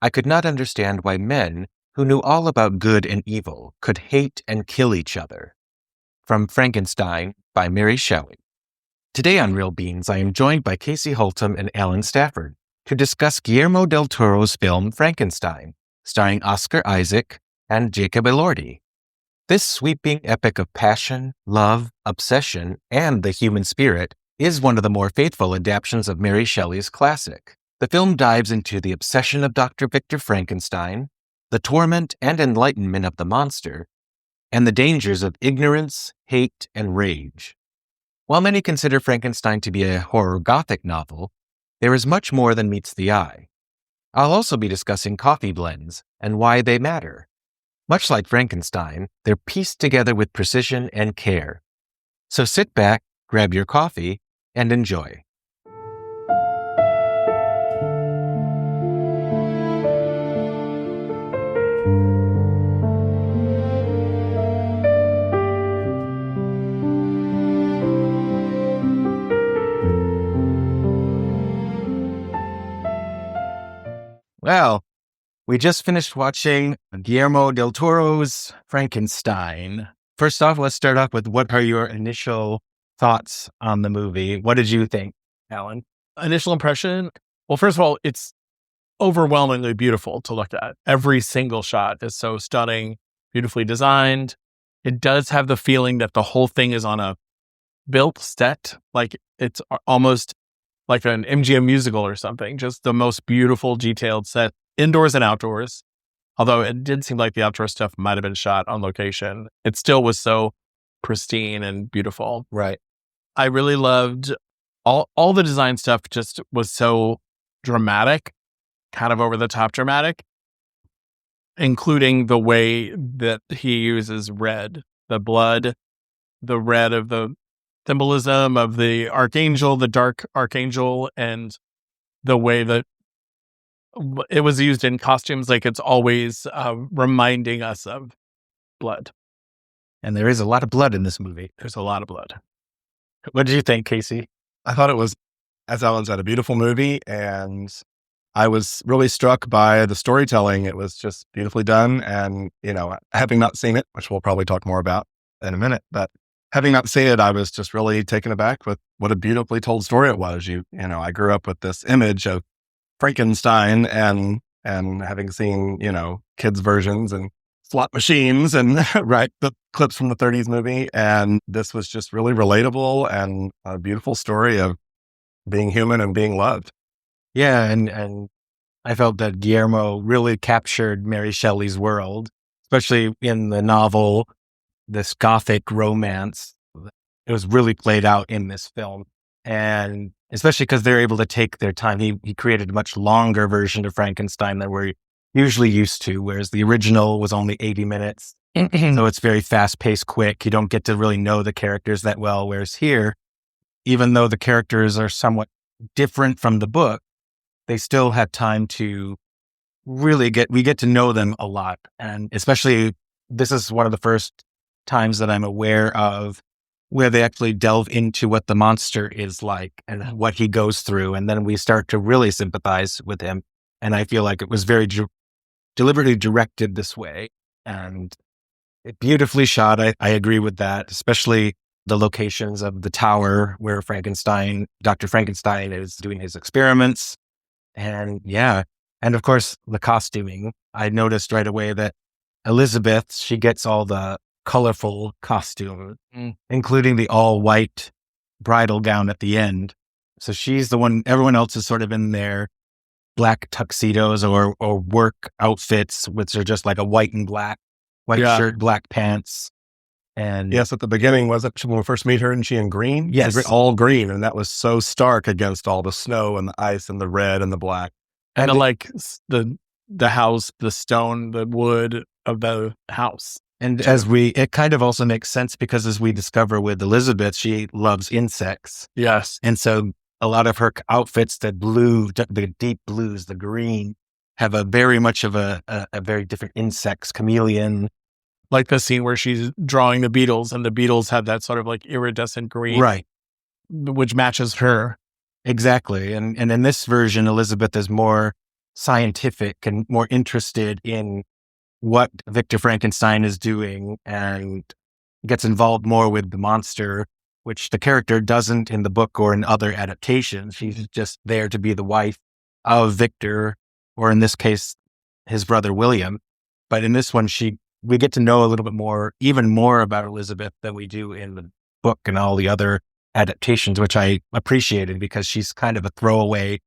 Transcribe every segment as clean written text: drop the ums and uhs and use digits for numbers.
I could not understand why men who knew all about good and evil could hate and kill each other. From Frankenstein by Mary Shelley. Today on Real Beans, I am joined by Casey Haltom and Alan Stafford to discuss Guillermo del Toro's film Frankenstein, starring Oscar Isaac and Jacob Elordi. This sweeping epic of passion, love, obsession, and the human spirit is one of the more faithful adaptations of Mary Shelley's classic. The film dives into the obsession of Dr. Victor Frankenstein, the torment and enlightenment of the monster, and the dangers of ignorance, hate, and rage. While many consider Frankenstein to be a horror gothic novel, there is much more than meets the eye. I'll also be discussing coffee blends and why they matter. Much like Frankenstein, they're pieced together with precision and care. So sit back, grab your coffee, and enjoy. Well, we just finished watching Guillermo del Toro's Frankenstein. First off, let's start off with what are your initial thoughts on the movie? What did you think, Alan? Initial impression? Well, first of all, it's overwhelmingly beautiful to look at. Every single shot is so stunning, beautifully designed. It does have the feeling that the whole thing is on a built set, like it's almost like an MGM musical or something. Just the most beautiful, detailed set, indoors and outdoors. Although it did seem like the outdoor stuff might have been shot on location. It still was so pristine and beautiful. Right. I really loved all the design stuff. Just was so dramatic, kind of over the top dramatic, including the way that he uses red, the blood, the red of the symbolism of the archangel, the dark archangel, and the way that it was used in costumes. Like it's always reminding us of blood. And there is a lot of blood in this movie. There's a lot of blood. What did you think, Casey? I thought it was, as Alan said, a beautiful movie, and I was really struck by the storytelling. It was just beautifully done, and, having not seen it, which we'll probably talk more about in a minute, but having not seen it, I was just really taken aback with what a beautifully told story it was. I grew up with this image of Frankenstein and having seen, kids' versions and slot machines and the clips from the 30s movie. And this was just really relatable and a beautiful story of being human and being loved. Yeah, and I felt that Guillermo really captured Mary Shelley's world, especially in the novel, this gothic romance. It was really played out in this film. And especially because they're able to take their time. He created a much longer version of Frankenstein than we're usually used to, whereas the original was only 80 minutes. So it's very fast-paced, quick. You don't get to really know the characters that well, whereas here, even though the characters are somewhat different from the book, they still have time to really we get to know them a lot. And especially, this is one of the first times that I'm aware of where they actually delve into what the monster is like and what he goes through. And then we start to really sympathize with him. And I feel like it was very deliberately directed this way and beautifully shot. I agree with that, especially the locations of the tower where Dr. Frankenstein is doing his experiments. And and of course the costuming. I noticed right away that Elizabeth, she gets all the colorful costume, including the all white bridal gown at the end. So she's the one. Everyone else is sort of in their black tuxedos or work outfits, which are just like a white and black, shirt, black pants. And yes, at the beginning, was it when we first meet her and she in green? Yes. All green. And that was so stark against all the snow and the ice and the red and the black. And the house, the stone, the wood of the house. And it kind of also makes sense because as we discover with Elizabeth, she loves insects. Yes. And so a lot of her outfits, the deep blues, the green, have a very much of a very different insects, chameleon. Like the scene where she's drawing the beetles and the beetles have that sort of like iridescent green. Right. Which matches her. Exactly. And in this version, Elizabeth is more scientific and more interested in what Victor Frankenstein is doing, and gets involved more with the monster, which the character doesn't in the book or in other adaptations. She's just there to be the wife of Victor, or in this case, his brother William. But in this one, we get to know a little bit more, even more about Elizabeth than we do in the book and all the other adaptations, which I appreciated because she's kind of a throwaway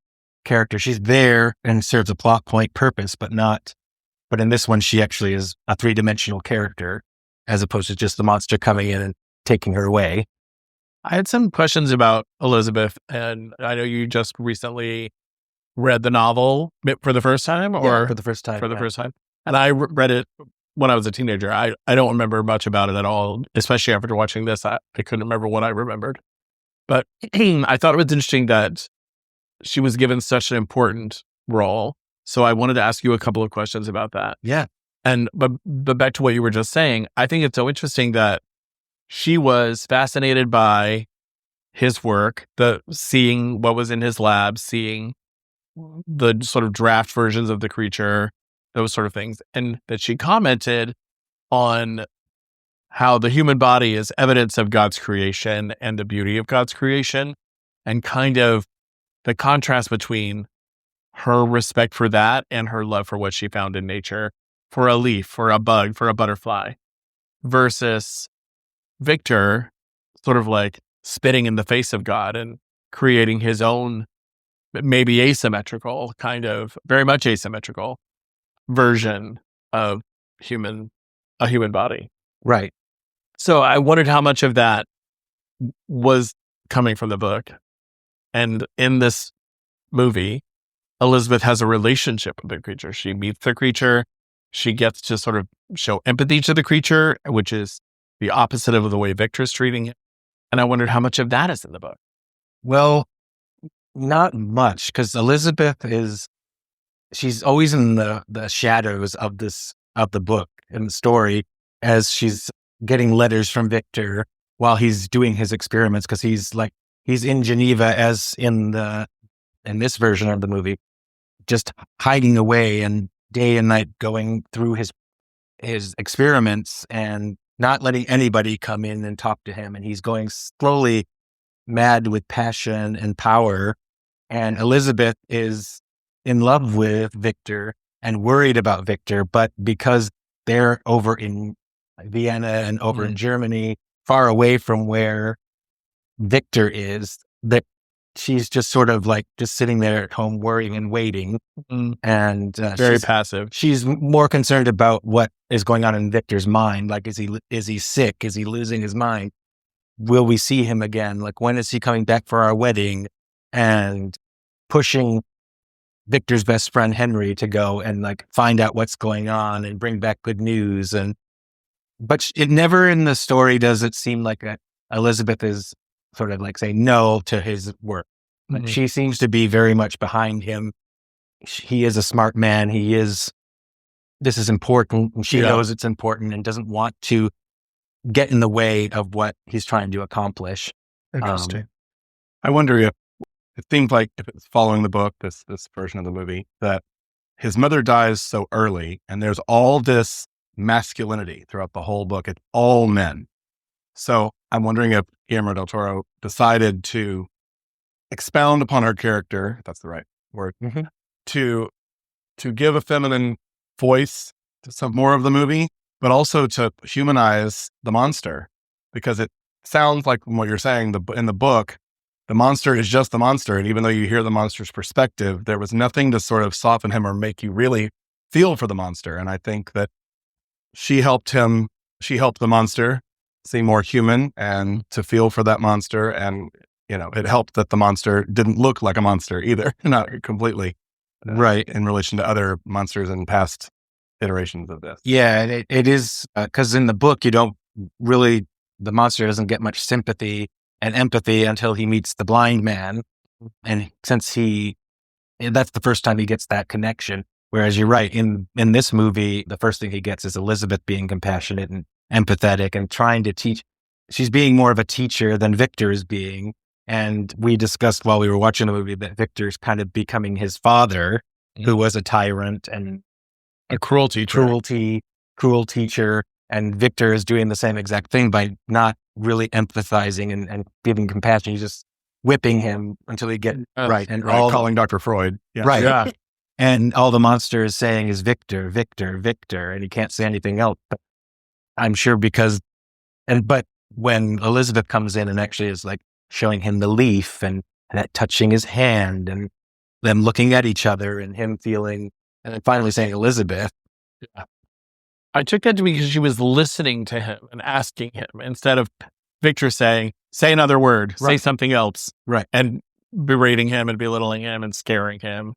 character. She's there and serves a plot point purpose, but in this one, she actually is a three-dimensional character as opposed to just the monster coming in and taking her away. I had some questions about Elizabeth, and I know you just recently read the novel for the first time, or for the first time. First time. And I read it when I was a teenager. I don't remember much about it at all, especially after watching this. I couldn't remember what I remembered. But I thought it was interesting that she was given such an important role. So I wanted to ask you a couple of questions about that. Yeah. But back to what you were just saying, I think it's so interesting that she was fascinated by his work, seeing what was in his lab, seeing the sort of draft versions of the creature, those sort of things. And that she commented on how the human body is evidence of God's creation and the beauty of God's creation, and kind of the contrast between her respect for that and her love for what she found in nature, for a leaf, for a bug, for a butterfly, versus Victor sort of like spitting in the face of God and creating his own, maybe asymmetrical, kind of very much asymmetrical version of a human body. Right. So I wondered how much of that was coming from the book. And in this movie, Elizabeth has a relationship with the creature. She meets the creature. She gets to sort of show empathy to the creature, which is the opposite of the way Victor's treating it. And I wondered how much of that is in the book. Well, not much, because Elizabeth she's always in the shadows of the book and the story, as she's getting letters from Victor while he's doing his experiments, because he's in Geneva, as in this version of the movie, just hiding away and day and night going through his experiments and not letting anybody come in and talk to him. And he's going slowly mad with passion and power. And Elizabeth is in love with Victor and worried about Victor, but because they're over in Vienna and over in Germany, far away from where Victor is, that she's just sort of like just sitting there at home worrying and waiting. And very passive. She's more concerned about what is going on in Victor's mind. Like, is he sick? Is he losing his mind? Will we see him again? Like, when is he coming back for our wedding? And pushing Victor's best friend Henry to go and like find out what's going on and bring back good news. But it never in the story does it seem like Elizabeth is sort of like saying no to his work. Mm-hmm. She seems to be very much behind him. He is a smart man. This is important. And she knows it's important and doesn't want to get in the way of what he's trying to accomplish. Interesting. I wonder if it seems like, if it's following the book, this version of the movie, that his mother dies so early, and there's all this masculinity throughout the whole book. It's all men. So I'm wondering if Guillermo del Toro decided to expound upon her character, if that's the right word, to give a feminine voice to some more of the movie, but also to humanize the monster, because it sounds like from what you're saying, in the book, the monster is just the monster. And even though you hear the monster's perspective, there was nothing to sort of soften him or make you really feel for the monster. And I think that she helped the monster seem more human and to feel for that monster. And, it helped that the monster didn't look like a monster either, not completely. Right. In relation to other monsters in past iterations of this. Yeah, and it is, because in the book, the monster doesn't get much sympathy and empathy until he meets the blind man. And since that's the first time he gets that connection. Whereas you're right, in this movie, the first thing he gets is Elizabeth being compassionate and empathetic and trying to teach. She's being more of a teacher than Victor is being. And we discussed while we were watching the movie that Victor's kind of becoming his father who was a tyrant and a cruel teacher. Cruel teacher. And Victor is doing the same exact thing by not really empathizing and giving compassion. He's just whipping him until he gets right. And calling Dr. Freud. Yes. Right. Yeah. And all the monster is saying is Victor, Victor, Victor. And he can't say anything else. But I'm sure but when Elizabeth comes in and actually is like showing him the leaf and that touching his hand and them looking at each other and him feeling, and then finally saying Elizabeth. Yeah. I took that to be because she was listening to him and asking him instead of Victor saying, say another word, say something else. Right. And berating him and belittling him and scaring him.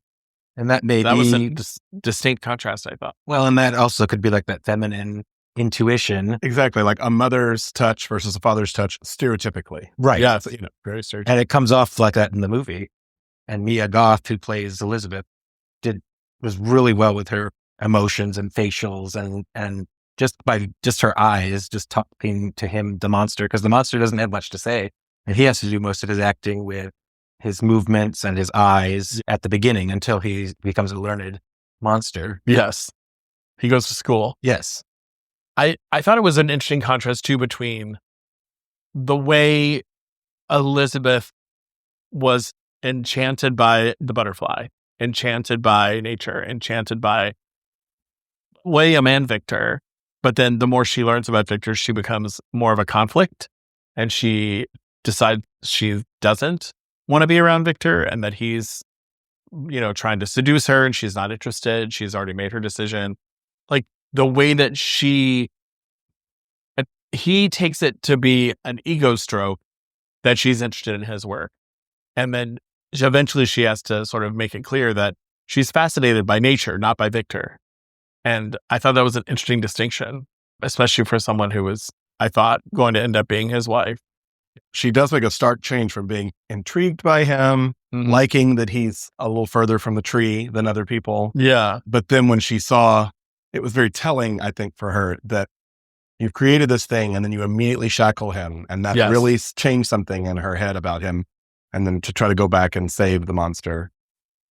And that was a distinct contrast, I thought. Well, and that also could be like that feminine intuition. Exactly. Like a mother's touch versus a father's touch, stereotypically. Right. Yeah. Very stereotypical. And it comes off like that in the movie. And Mia Goth, who plays Elizabeth, was really well with her emotions and facials and just her eyes, just talking to him, the monster, because the monster doesn't have much to say. And he has to do most of his acting with his movements and his eyes at the beginning until he becomes a learned monster. Yes. He goes to school. Yes. I thought it was an interesting contrast too between the way Elizabeth was enchanted by the butterfly, enchanted by nature, enchanted by William and Victor. But then the more she learns about Victor, she becomes more of a conflict and she decides she doesn't want to be around Victor and that he's, trying to seduce her and she's not interested. She's already made her decision. Like the way that he takes it to be an ego stroke that she's interested in his work. And then eventually she has to sort of make it clear that she's fascinated by nature, not by Victor. And I thought that was an interesting distinction, especially for someone who was, I thought, going to end up being his wife. She does make a stark change from being intrigued by him, liking that he's a little further from the tree than other people. Yeah. But then when she saw, it was very telling, I think, for her that you've created this thing and then you immediately shackle him. And that really changed something in her head about him. And then to try to go back and save the monster.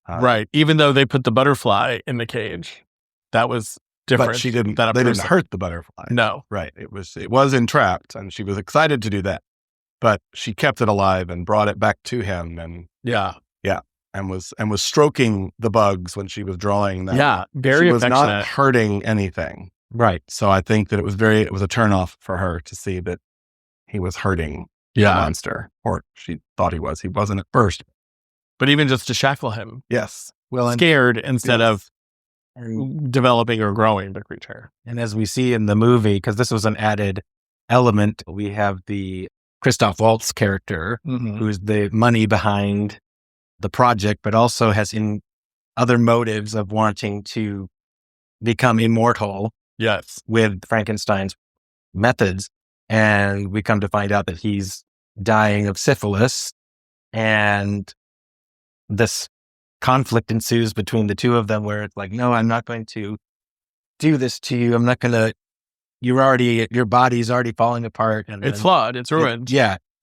Right. Even though they put the butterfly in the cage. That was different. But she didn't. They didn't hurt the butterfly. No, right. It was entrapped, and she was excited to do that. But she kept it alive and brought it back to him, and and was stroking the bugs when she was drawing them. Yeah, very she was affectionate. not hurting anything. Right. So I think that it was a turnoff for her to see that he was hurting the monster, or she thought he was. He wasn't at first. But even just to shackle him, yes, scared instead of developing or growing the creature. And as we see in the movie, because this was an added element, we have the Christoph Waltz character, who's the money behind the project, but also has in other motives of wanting to become immortal. Yes. With Frankenstein's methods. And we come to find out that he's dying of syphilis. And this conflict ensues between the two of them where it's like, no, I'm not going to do this to you. I'm not going to, your body's already falling apart. And it's flawed. It's ruined.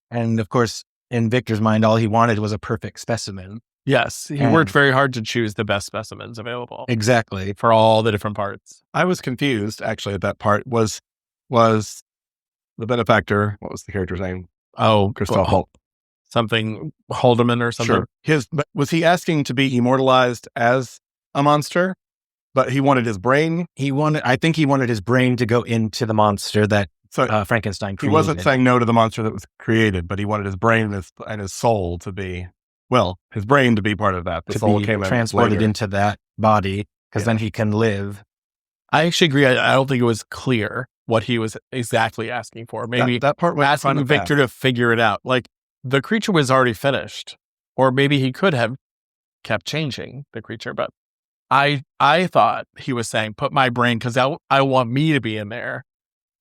And of course, in Victor's mind, all he wanted was a perfect specimen. Yes. He worked very hard to choose the best specimens available. Exactly. For all the different parts. I was confused actually at that part. Was the benefactor, what was the character's name? Oh, Christoph Waltz. Something Haltom or something. Sure. But was he asking to be immortalized as a monster? But he wanted his brain. I think he wanted his brain to go into the monster that Frankenstein created. He wasn't saying no to the monster that was created, but he wanted his brain and his soul to be, his brain to be part of that. The soul came transported into that body because then he can live. I actually agree. I don't think it was clear what he was exactly asking for. Maybe that part was asking Victor to figure it out. Like, the creature was already finished, or maybe he could have kept changing the creature. But I thought he was saying, put my brain, because I want me to be in there.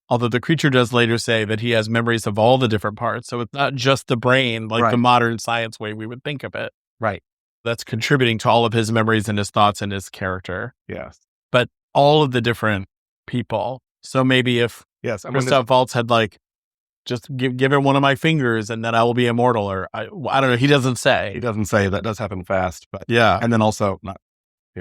Although the creature does later say that he has memories of all the different parts. So it's not just the brain, like the modern science way we would think of it. Right. That's contributing to all of his memories and his thoughts and his character. Yes. But all of the different people. So maybe if Christoph Waltz had just give him one of my fingers and then I will be immortal, or I don't know. He doesn't say. He doesn't say. That does happen fast. But yeah. And then also,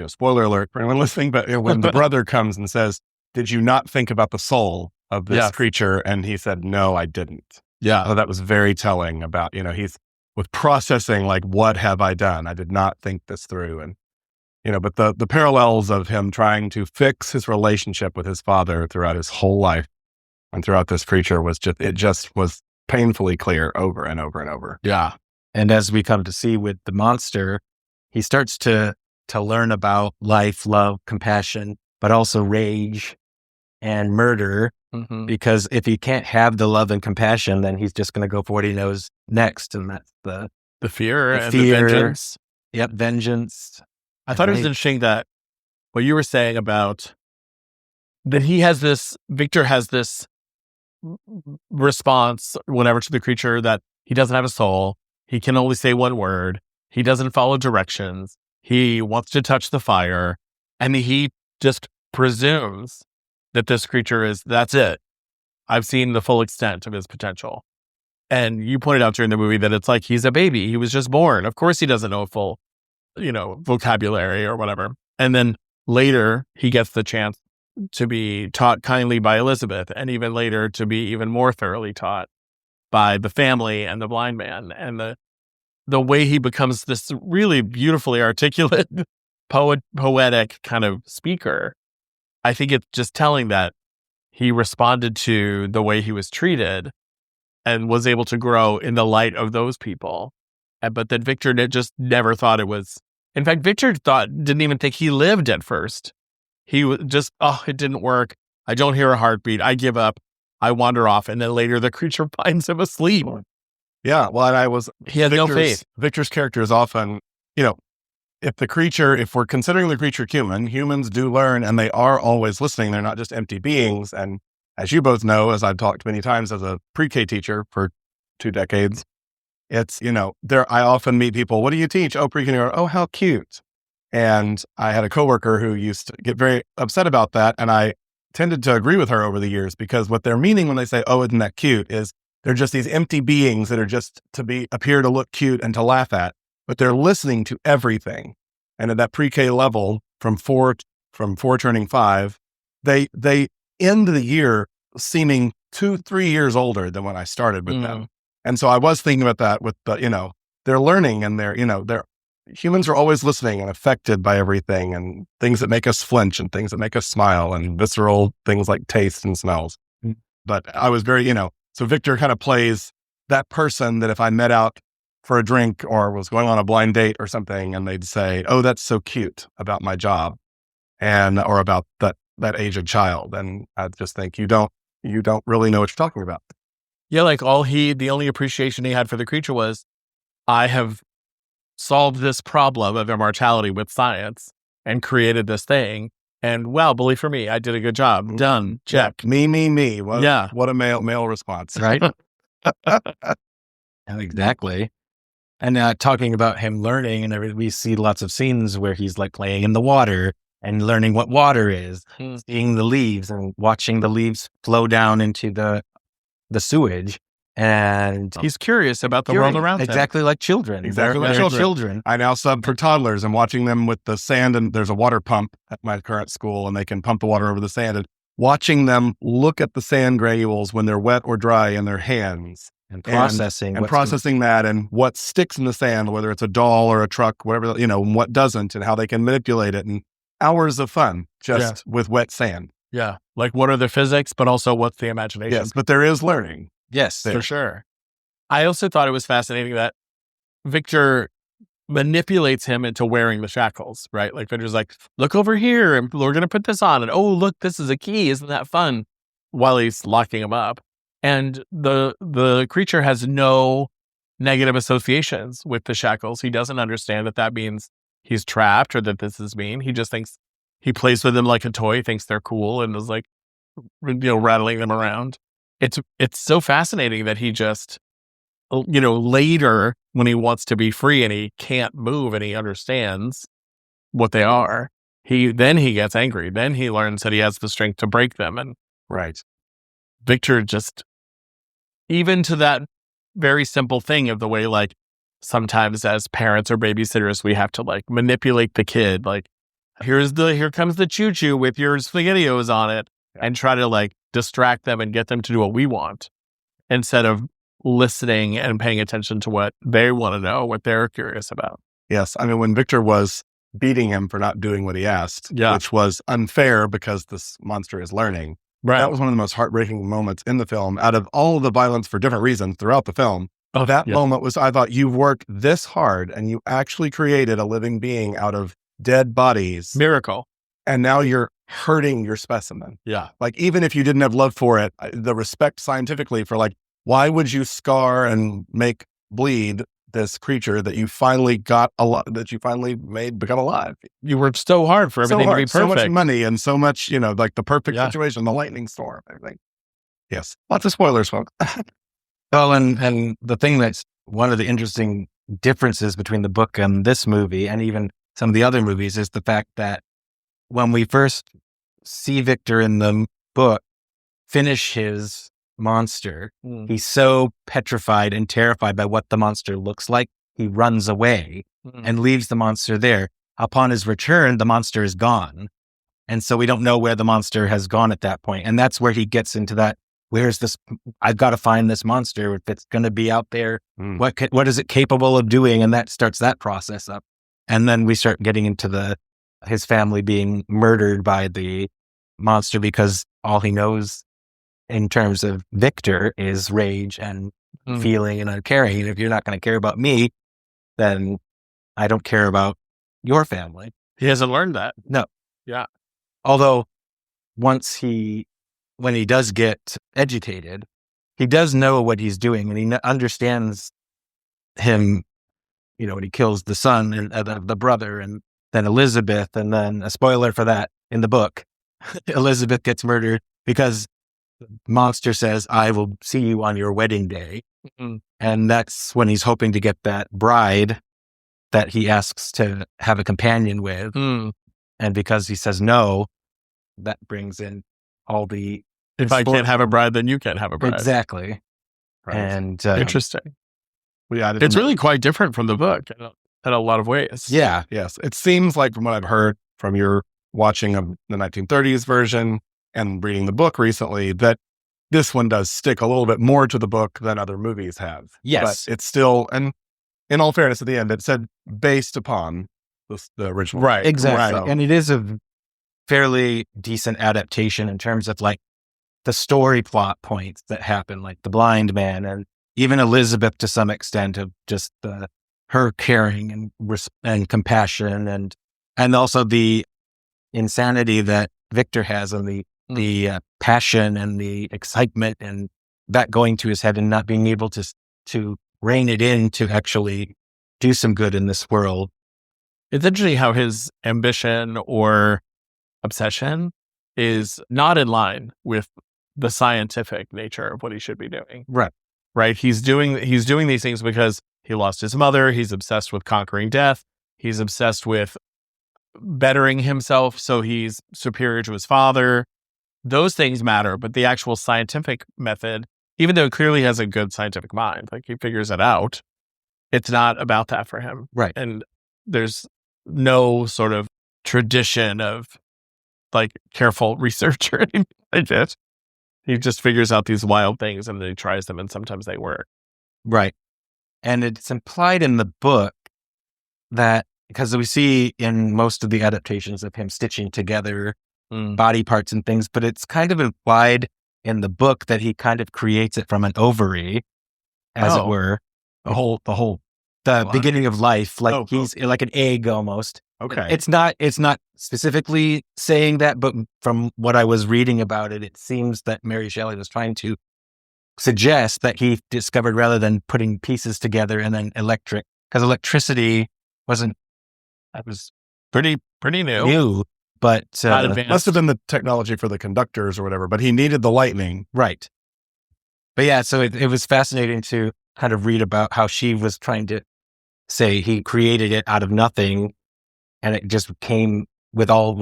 spoiler alert for anyone listening, but when the brother comes and says, "Did you not think about the soul of this creature?" And he said, "No, I didn't." Yeah. So that was very telling about, he's with processing, like, what have I done? I did not think this through. And, but the parallels of him trying to fix his relationship with his father throughout his whole life and throughout this creature was was painfully clear over and over and over. Yeah. And as we come to see with the monster, he starts to learn about life, love, compassion, but also rage and murder. Mm-hmm. Because if he can't have the love and compassion, then he's just going to go for what he knows next. And that's the fear and the vengeance. Yep, vengeance. I thought it was interesting that what you were saying about that Victor has this response, whatever, to the creature, that he doesn't have a soul. He can only say one word. He doesn't follow directions. He wants to touch the fire. And he just presumes that this creature that's it. I've seen the full extent of his potential. And you pointed out during the movie that it's like he's a baby. He was just born. Of course he doesn't know full, vocabulary or whatever. And then later he gets the chance to be taught kindly by Elizabeth, and even later to be even more thoroughly taught by the family and the blind man. And the way he becomes this really beautifully articulate, poetic kind of speaker, I think it's just telling that he responded to the way he was treated and was able to grow in the light of those people. But that Victor just never thought it was. In fact, Victor didn't even think he lived at first. He was just, it didn't work. I don't hear a heartbeat. I give up. I wander off. And then later the creature finds him asleep. Yeah. Well, and he had no faith. Victor's character is often, if we're considering the creature human, humans do learn, and they are always listening. They're not just empty beings. And as you both know, as I've talked many times as a pre-K teacher for 2 decades, it's, I often meet people, what do you teach? Oh, pre-K. Oh, how cute. And I had a coworker who used to get very upset about that. And I tended to agree with her over the years, because what they're meaning when they say, oh, isn't that cute, is they're just these empty beings that are just appear to look cute and to laugh at, but they're listening to everything. And at that pre-K level, from four turning 5, they end the year seeming 2-3 years older than when I started with them. And so I was thinking about that with they're learning, and humans are always listening and affected by everything, and things that make us flinch and things that make us smile, and visceral things like taste and smells. But I was very, so Victor kind of plays that person that if I met out for a drink or was going on a blind date or something, and they'd say, oh, that's so cute about my job, or about that aged child. And I just think you don't really know what you're talking about. Yeah. Like the only appreciation he had for the creature was, I have solved this problem of immortality with science and created this thing. And believe for me, I did a good job. Done. Check. Yeah. Me. What a male response. Right? Exactly. And talking about him learning and everything, we see lots of scenes where he's like playing in the water and learning what water is, seeing the leaves and watching the leaves flow down into the sewage. And he's curious about the world around him. Exactly like children. Exactly like children. I now sub for toddlers and watching them with the sand, and there's a water pump at my current school, and they can pump the water over the sand, and watching them look at the sand granules when they're wet or dry in their hands. And processing that, and what sticks in the sand, whether it's a doll or a truck, whatever, and what doesn't, and how they can manipulate it, and hours of fun just with wet sand. Yeah. Like, what are the physics, but also what's the imagination? Yes, but there is learning. Yes, for sure. I also thought it was fascinating that Victor manipulates him into wearing the shackles, right? Like, Victor's like, look over here, and we're going to put this on, and oh, look, this is a key. Isn't that fun? While he's locking him up. And the creature has no negative associations with the shackles. He doesn't understand that means he's trapped or that this is mean. He just thinks he plays with them like a toy, thinks they're cool, and is like, rattling them around. It's so fascinating that he just, later when he wants to be free and he can't move and he understands what they are, he gets angry. Then he learns that he has the strength to break them. And right. Victor just, even to that very simple thing of the way, like, sometimes as parents or babysitters, we have to like manipulate the kid. Like, here comes the choo-choo with your SpaghettiOs on it, and try to like distract them and get them to do what we want instead of listening and paying attention to what they want to know, what they're curious about. Yes. I mean, when Victor was beating him for not doing what he asked, which was unfair because this monster is learning. Right. That was one of the most heartbreaking moments in the film out of all of the violence for different reasons throughout the film. That moment was, I thought, you've worked this hard and you actually created a living being out of dead bodies. Miracle. And now you're hurting your specimen. Yeah. Like, even if you didn't have love for it, the respect scientifically for like, why would you scar and make bleed this creature that you finally got that you finally made become alive? You worked so hard for everything to be perfect. So much money and so much, like the perfect situation, the lightning storm, everything. Yes. Lots of spoilers, folks. Well, and the thing that's one of the interesting differences between the book and this movie, and even some of the other movies, is the fact that when we first see Victor in the book finish his monster, he's so petrified and terrified by what the monster looks like, he runs away and leaves the monster there. Upon his return, the monster is gone. And so we don't know where the monster has gone at that point. And that's where he gets into that, where's this? I've got to find this monster. If it's going to be out there, what is it capable of doing? And that starts that process up. And then we start getting into his family being murdered by the monster because all he knows in terms of Victor is rage and feeling and uncaring. And if you're not going to care about me, then I don't care about your family. He hasn't learned that. No. Yeah. Although when he does get educated, he does know what he's doing and he understands him, when he kills the son and the brother and then Elizabeth. And then a spoiler for that in the book, Elizabeth gets murdered because monster says, I will see you on your wedding day. And that's when he's hoping to get that bride that he asks to have a companion with. And because he says no, that brings in all the... If I can't have a bride, then you can't have a bride. Exactly. Right. And interesting. It's really quite different from the book in a lot of ways. Yeah. Yes. It seems like, from what I've heard from your watching of the 1930s version and reading the book recently, that this one does stick a little bit more to the book than other movies have. Yes. But it's still, and in all fairness, at the end, it said based upon the original. Right. Exactly. So, and it is a fairly decent adaptation in terms of like the story plot points that happen, like the blind man and even Elizabeth to some extent, of just her caring and compassion and also the insanity that Victor has and the passion and the excitement and that going to his head and not being able to rein it in to actually do some good in this world. It's interesting how his ambition or obsession is not in line with the scientific nature of what he should be doing. Right. He's doing these things because he lost his mother. He's obsessed with conquering death. He's obsessed with bettering himself so he's superior to his father. Those things matter, but the actual scientific method, even though it clearly has a good scientific mind, like he figures it out, it's not about that for him. Right. And there's no sort of tradition of like careful research or anything like that. He just figures out these wild things and then he tries them and sometimes they work. Right. And it's implied in the book that, because we see in most of the adaptations of him stitching together body parts and things, but it's kind of implied in the book that he kind of creates it from an ovary, as it were, the beginning of life, like he's like an egg almost. Okay. It's not specifically saying that, but from what I was reading about it, it seems that Mary Shelley was trying to suggest that he discovered, rather than putting pieces together and then because electricity was Pretty new, but must have been the technology for the conductors or whatever, but he needed the lightning. Right. But yeah, so it was fascinating to kind of read about how she was trying to say he created it out of nothing, and it just came with all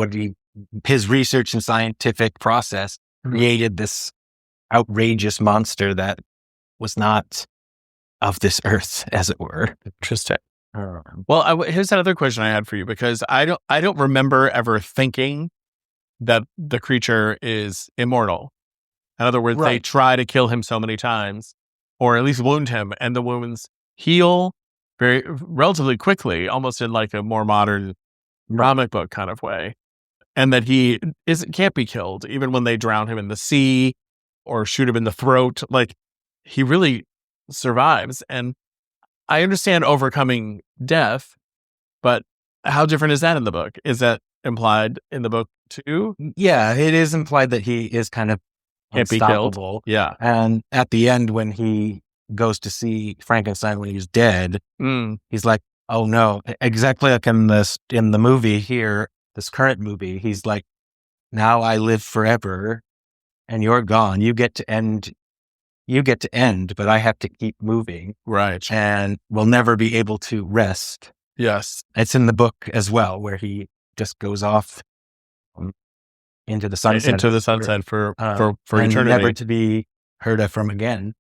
his research and scientific process created this outrageous monster that was not of this earth, as it were. Interesting. Well, here's another question I had for you, because I don't remember ever thinking that the creature is immortal. In other words, they try to kill him so many times, or at least wound him, and the wounds heal very relatively quickly, almost in like a more modern comic book kind of way, and that he can't be killed even when they drown him in the sea or shoot him in the throat. Like, he really survives. And I understand overcoming death, but how different is that in the book? Is that implied in the book too? Yeah, it is implied that he is kind of Can't be killed. unstoppable. Yeah. And at the end, when he goes to see Frankenstein when he's dead, he's like, oh no, exactly like in the movie here, this current movie, he's like, now I live forever and you're gone. You get to end, but I have to keep moving. Right. And we'll never be able to rest. Yes. It's in the book as well, where he just goes off into the sunset. For and eternity. never to be heard of from again.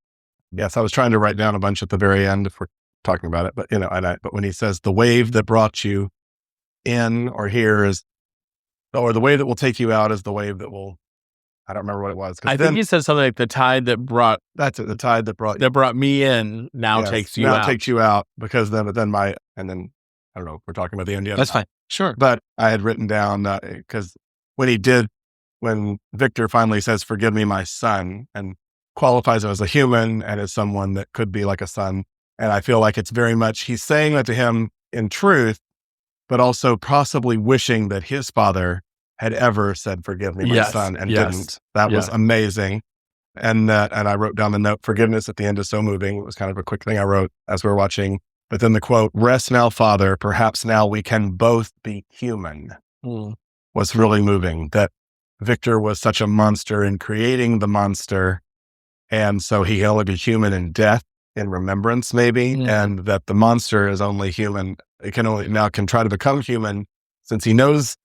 Yes, I was trying to write down a bunch at the very end if we're talking about it, but but when he says the wave that brought you in or here or the wave that will take you out is the wave that will, I don't remember what it was. I think he said something like the tide that brought. That's it. The tide that brought me in takes you out. Takes you out, because then I don't know. We're talking about the end. That's fine. Sure. But I had written down because when Victor finally says, "Forgive me, my son," and qualifies him as a human and as someone that could be like a son, and I feel like it's very much he's saying that to him in truth, but also possibly wishing that his father had ever said, "Forgive me, my son," and didn't. That was amazing. And I wrote down the note, forgiveness at the end is so moving. It was kind of a quick thing I wrote as we were watching. But then the quote, "Rest now, Father, perhaps now we can both be human," was really moving. That Victor was such a monster in creating the monster. And so he can only be human in death, in remembrance maybe. And that the monster is only human. It can try to become human since he knows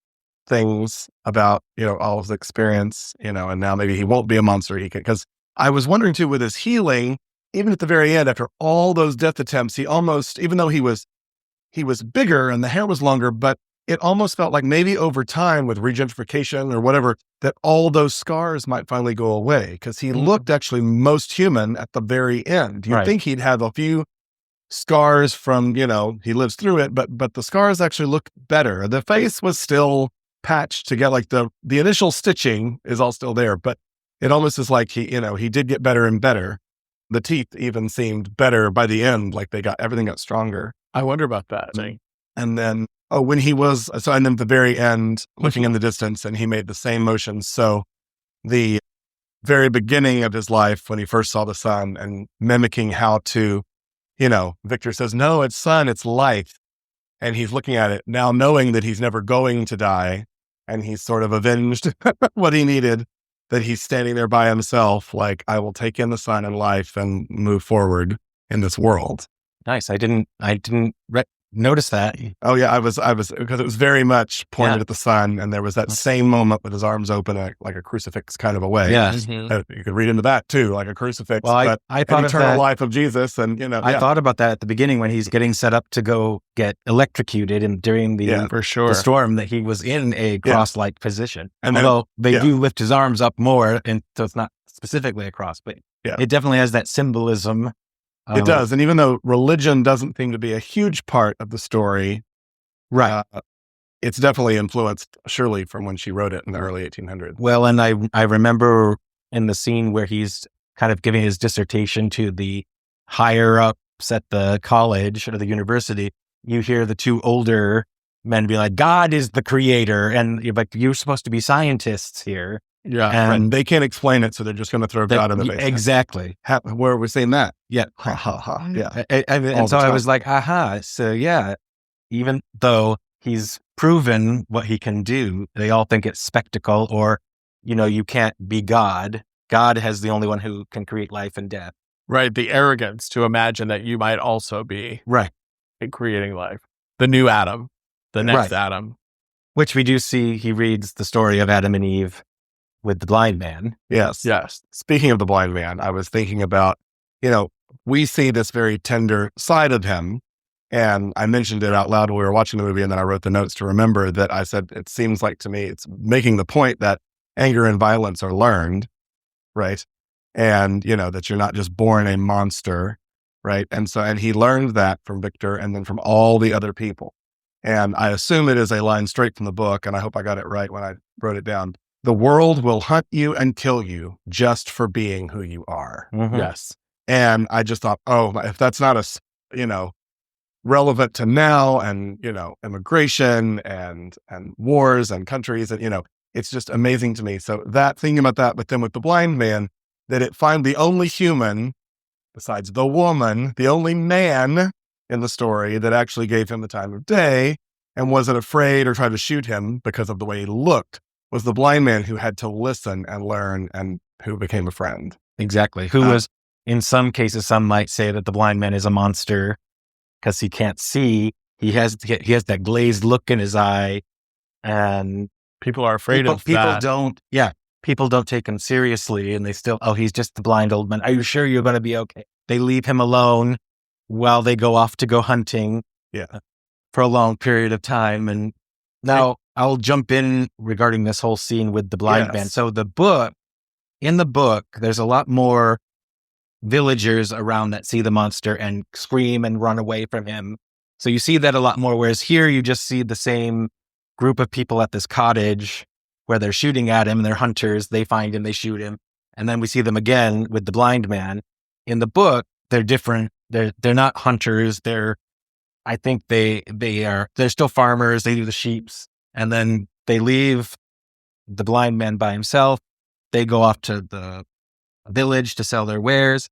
things about, all of the experience, and now maybe he won't be a monster. He can, because I was wondering too, with his healing, even at the very end, after all those death attempts, he almost, even though he was bigger and the hair was longer, but it almost felt like maybe over time with regentrification or whatever, that all those scars might finally go away, because he looked actually most human at the very end. You'd think he'd have a few scars from, he lives through it, but the scars actually look better. The face was still patched together, like the initial stitching is all still there, but it almost is like he did get better and better. The teeth even seemed better by the end, like everything got stronger. I wonder about that. And then, when he was, and then at the very end, looking in the distance, and he made the same motions. So the very beginning of his life, when he first saw the sun and mimicking how to, Victor says, no, it's sun, it's life. And he's looking at it now, knowing that he's never going to die. And he's sort of avenged what he needed, that he's standing there by himself, like, I will take in the sun and life and move forward in this world. Nice. I didn't notice that. Oh yeah, I was because it was very much pointed at the sun, and there was that same moment with his arms open, like a crucifix kind of a way. Yeah, you could read into that too, like a crucifix. Well, but I thought an of eternal that, life of Jesus, and I thought about that at the beginning when he's getting set up to go get electrocuted, and during the storm, that he was in a cross-like position. And although they do lift his arms up more, and so it's not specifically a cross, but it definitely has that symbolism. It does. And even though religion doesn't seem to be a huge part of the story, it's definitely influenced Shirley from when she wrote it in the early 1800s. Well, and I remember in the scene where he's kind of giving his dissertation to the higher ups at the college or the university, you hear the two older men be like, God is the creator. And you're like, you're supposed to be scientists here. Yeah, and they can't explain it, so they're just going to throw God in the face. Exactly. Where we're saying that. Yeah. Yeah. And so I was like, aha. So yeah, even though he's proven what he can do, they all think it's spectacle, or, you can't be God. God has the only one who can create life and death. Right. The arrogance to imagine that you might also be in creating life. The new Adam, the next Adam. Which we do see, he reads the story of Adam and Eve with the blind man. Yes. Speaking of the blind man, I was thinking about, we see this very tender side of him, And I mentioned it out loud when we were watching the movie, and then I wrote the notes to remember that I said, it seems like to me, it's making the point that anger and violence are learned, right? And, that you're not just born a monster, right? And he learned that from Victor and then from all the other people. And I assume it is a line straight from the book, and I hope I got it right when I wrote it down. The world will hunt you and kill you just for being who you are. Mhm. Yes. And I just thought, if that's not relevant to now and, immigration and wars and countries and, it's just amazing to me. So that thinking about that, but then with the blind man, that it find the only human besides the woman, the only man in the story that actually gave him the time of day and wasn't afraid or tried to shoot him because of the way he looked was the blind man who had to listen and learn and who became a friend. Exactly. Who was, in some cases, some might say that the blind man is a monster because he can't see. He has that glazed look in his eye, and people are afraid of people that. People don't take him seriously, and they still, he's just the blind old man. Are you sure you're going to be okay? They leave him alone while they go off to go hunting for a long period of time. And now I'll jump in regarding this whole scene with the blind man. So in the book, there's a lot more villagers around that see the monster and scream and run away from him. So you see that a lot more, whereas here you just see the same group of people at this cottage where they're shooting at him. They're hunters. They find him, they shoot him. And then we see them again with the blind man. In the book, they're different. They're not hunters. They're still farmers. They do the sheeps. And then they leave the blind man by himself. They go off to the village to sell their wares.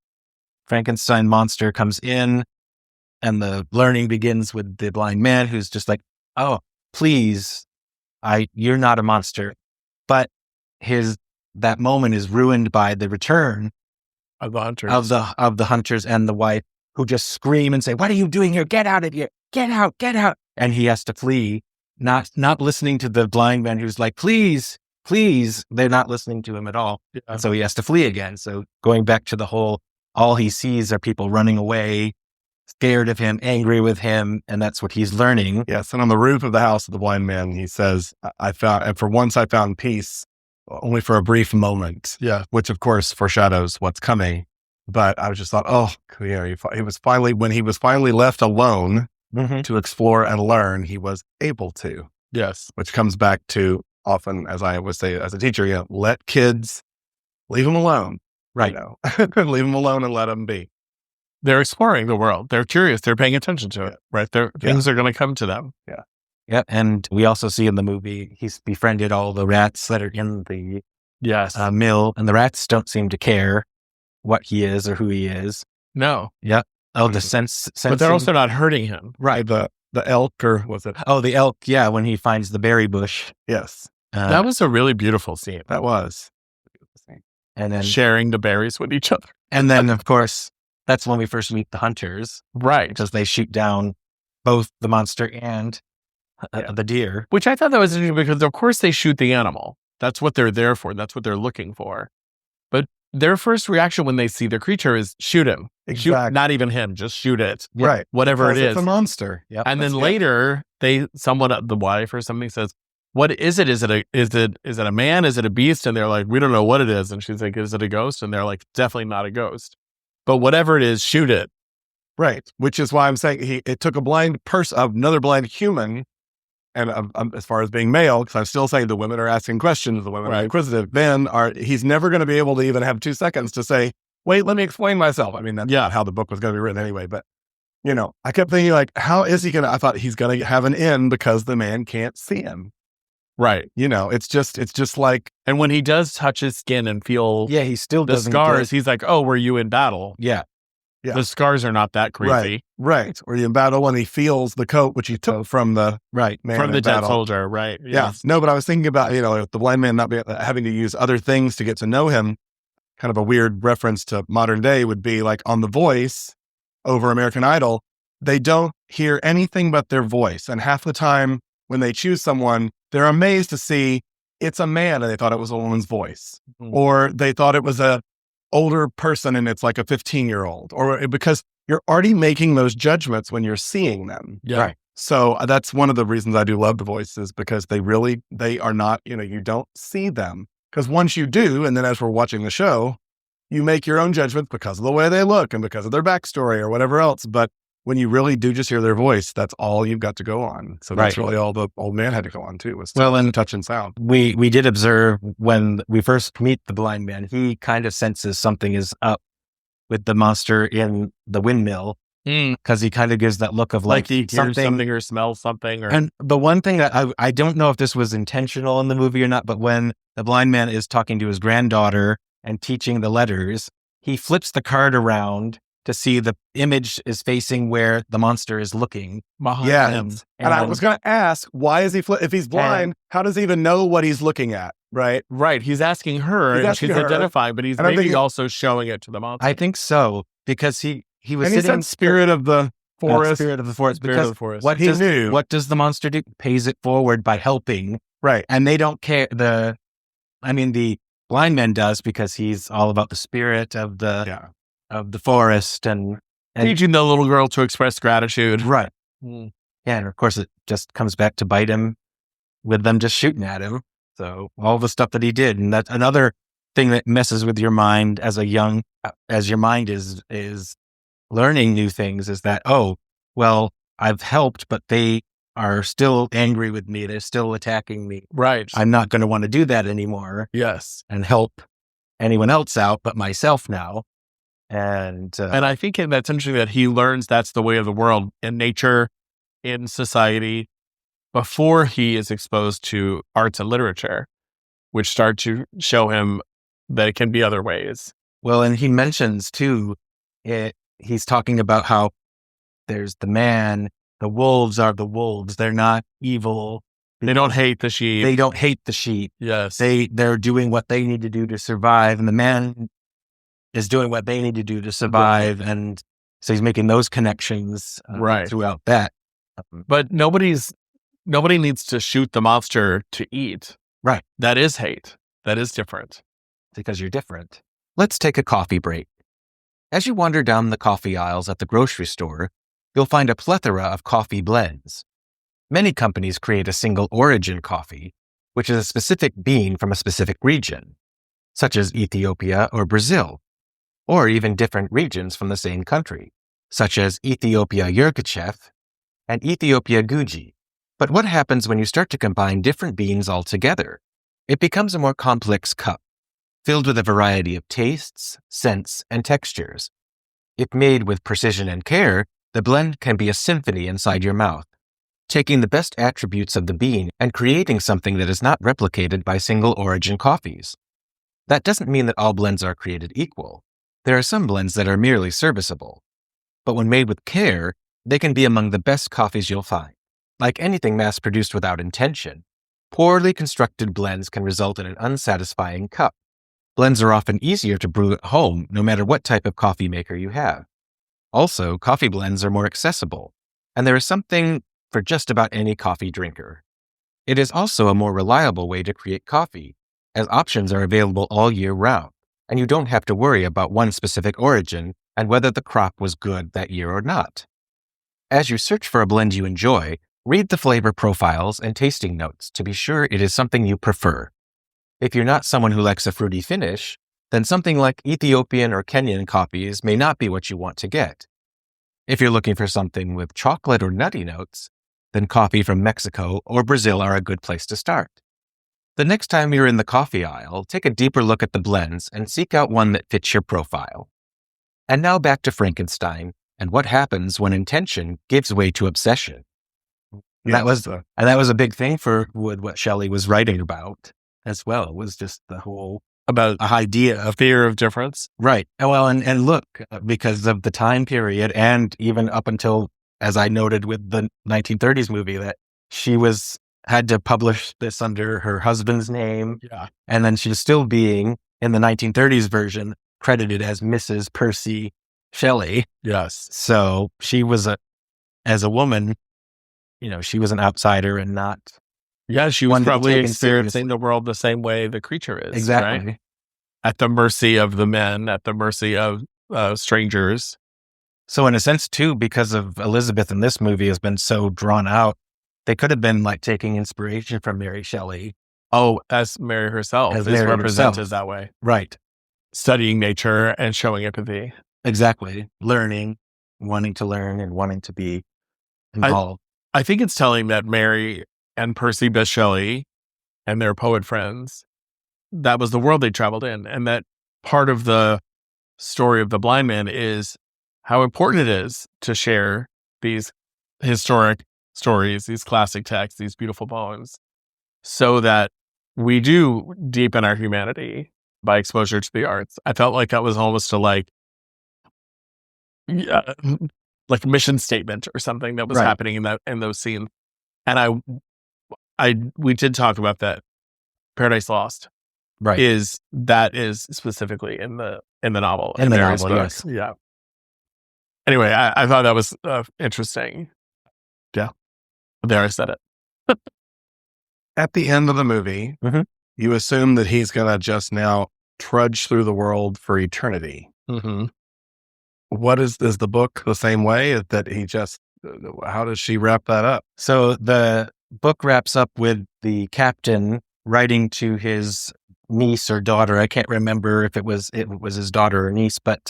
Frankenstein monster comes in, and the learning begins with the blind man, who's just like, "Oh, please, you're not a monster." But that moment is ruined by the return Of the hunters. of the hunters and the wife, who just scream and say, "What are you doing here? Get out of here! Get out! Get out!" And he has to flee, not listening to the blind man who's like, "Please, please." They're not listening to him at all. Yeah. And so he has to flee again. So going back to the whole, all he sees are people running away, scared of him, angry with him. And that's what he's learning. Yes. And on the roof of the house of the blind man, he says, for once I found peace, only for a brief moment. Yeah. Which of course foreshadows what's coming. But I was just thought, when he was finally left alone to explore and learn, he was able to. Yes. Which comes back to, often, as I would say as a teacher, let kids, leave them alone. Right. Leave them alone and let them be. They're exploring the world. They're curious. They're paying attention to it, right? Things are going to come to them. Yeah. Yeah. And we also see in the movie, he's befriended all the rats that are in the mill, and the rats don't seem to care what he is or who he is. No. Yeah. Oh, the sense. But they're also not hurting him. Right. The elk, or was it? Oh, the elk. Yeah. When he finds the berry bush. Yes. That was a really beautiful scene. That was. And then sharing the berries with each other. And then, of course, that's when we first meet the hunters. Right. Because they shoot down both the monster and the deer. Which I thought that was interesting because, of course, they shoot the animal. That's what they're there for. That's what they're looking for. But their first reaction when they see the creature is shoot him. Exactly. Shoot, not even him, just shoot it. Yeah. Right. Whatever because it is. It's a monster. Yep. And then later, the wife or something says, "What is it? Is it a man? Is it a beast?" And they're like, "We don't know what it is." And she's like, "Is it a ghost?" And they're like, "Definitely not a ghost. But whatever it is, shoot it." Right. Which is why I'm saying it took a blind person, another blind human, and as far as being male, because I'm still saying the women are asking questions, the women are inquisitive. He's never going to be able to even have 2 seconds to say, "Wait, let me explain myself." I mean, that's not how the book was going to be written anyway. But I kept thinking, like, how is he going to? I thought he's going to have an end because the man can't see him. Right. It's just like, and when he does touch his skin and feel he still the doesn't scars, he's like, "Oh, were you in battle?" Yeah. The scars are not that crazy. Right. Or in battle when he feels the coat, which he took from the man from the in dead battle. soldier. Right. Yeah. Yes. No, but I was thinking about, the blind man not having to use other things to get to know him. Kind of a weird reference to modern day would be like on The Voice over American Idol. They don't hear anything but their voice. And half the time when they choose someone, they're amazed to see it's a man and they thought it was a woman's voice. Mm-hmm. Or they thought it was a older person and it's like a 15-year-old. Or because you're already making those judgments when you're seeing them. Yeah. Right. So that's one of the reasons I do love the voices, because they are not, you don't see them. Because once you do, and then as we're watching the show, you make your own judgments because of the way they look and because of their backstory or whatever else. But when you really do just hear their voice, that's all you've got to go on. So that's really all the old man had to go on too, was touch and sound. We did observe when we first meet the blind man, he kind of senses something is up with the monster in the windmill, because he kind of gives that look of like he hears something or smells something. And the one thing that I don't know if this was intentional in the movie or not, but when the blind man is talking to his granddaughter and teaching the letters, he flips the card around to see the image is facing where the monster is looking behind him. And I was going to ask, why is he if he's blind, how does he even know what he's looking at? Right. Right. He's asking her and she's identifying, but he's maybe also showing it to the monster. I think so, because he was sitting in spirit of the forest. Spirit of the forest. What does the monster do? Pays it forward by helping. Right. And they don't care. The blind man does, because he's all about the spirit of the forest and teaching the little girl to express gratitude. Right. Yeah. And of course it just comes back to bite him with them just shooting at him. So all the stuff that he did. And that's another thing that messes with your mind as your mind is learning new things, is that, oh, well, I've helped, but they are still angry with me. They're still attacking me. Right. I'm not going to want to do that anymore. Yes. And help anyone else out but myself now. And I think that's interesting that he learns that's the way of the world in nature, in society, before he is exposed to arts and literature, which start to show him that it can be other ways. Well, and he mentions too, he's talking about how there's the man, the wolves are the wolves. They're not evil. They don't hate the sheep. They don't hate the sheep. Yes. They're doing what they need to do to survive. And the man is doing what they need to do to survive. And so he's making those connections throughout that. But nobody needs to shoot the monster to eat. Right. That is hate. That is different. Because you're different. Let's take a coffee break. As you wander down the coffee aisles at the grocery store, you'll find a plethora of coffee blends. Many companies create a single origin coffee, which is a specific bean from a specific region, such as Ethiopia or Brazil, or even different regions from the same country, such as Ethiopia Yirgacheffe and Ethiopia Guji. But what happens when you start to combine different beans all together? It becomes a more complex cup, filled with a variety of tastes, scents, and textures. If made with precision and care, the blend can be a symphony inside your mouth, taking the best attributes of the bean and creating something that is not replicated by single origin coffees. That doesn't mean that all blends are created equal. There are some blends that are merely serviceable. But when made with care, they can be among the best coffees you'll find. Like anything mass-produced without intention, poorly constructed blends can result in an unsatisfying cup. Blends are often easier to brew at home, no matter what type of coffee maker you have. Also, coffee blends are more accessible, and there is something for just about any coffee drinker. It is also a more reliable way to create coffee, as options are available all year round, and you don't have to worry about one specific origin and whether the crop was good that year or not. As you search for a blend you enjoy, read the flavor profiles and tasting notes to be sure it is something you prefer. If you're not someone who likes a fruity finish, then something like Ethiopian or Kenyan coffees may not be what you want to get. If you're looking for something with chocolate or nutty notes, then coffee from Mexico or Brazil are a good place to start. The next time you're in the coffee aisle, take a deeper look at the blends and seek out one that fits your profile. And now back to Frankenstein and what happens when intention gives way to obsession. And that was a big thing for what Shelley was writing about as well. It was just the whole about a idea of fear of difference. Right. Well, and look, because of the time period and even up until, as I noted with the 1930s movie, that she had to publish this under her husband's name. Yeah. And then she was still being, in the 1930s version, credited as Mrs. Percy Shelley. Yes. So she was as a woman, she was an outsider and not. Yeah, she was probably experiencing the world the same way the creature is. Exactly. Right? At the mercy of the men, at the mercy of strangers. So in a sense too, because of Elizabeth in this movie has been so drawn out, they could have been like taking inspiration from Mary Shelley. Oh, as Mary herself As is Mary represented herself. that way. Right. Studying nature and showing empathy. Exactly. Learning, wanting to learn and wanting to be involved. I think it's telling that Mary and Percy Bysshe Shelley and their poet friends, that was the world they traveled in. And that part of the story of the blind man is how important it is to share these historic stories, these classic texts, these beautiful poems, so that we do deepen our humanity by exposure to the arts. I felt like that was almost a like mission statement or something that was Right. happening in those scenes. And we did talk about that. Paradise Lost, Right. is specifically in the novel, In the Mary's novel, book. yes. Yeah. Anyway, I thought that was interesting. Yeah, there I said it. At the end of the movie, Mhm. you assume that he's going to just now trudge through the world for eternity. Mm-hmm. What is the book the same way? Is that he just, how does she wrap that up? So the book wraps up with the captain writing to his niece or daughter. I can't remember if it was his daughter or niece, but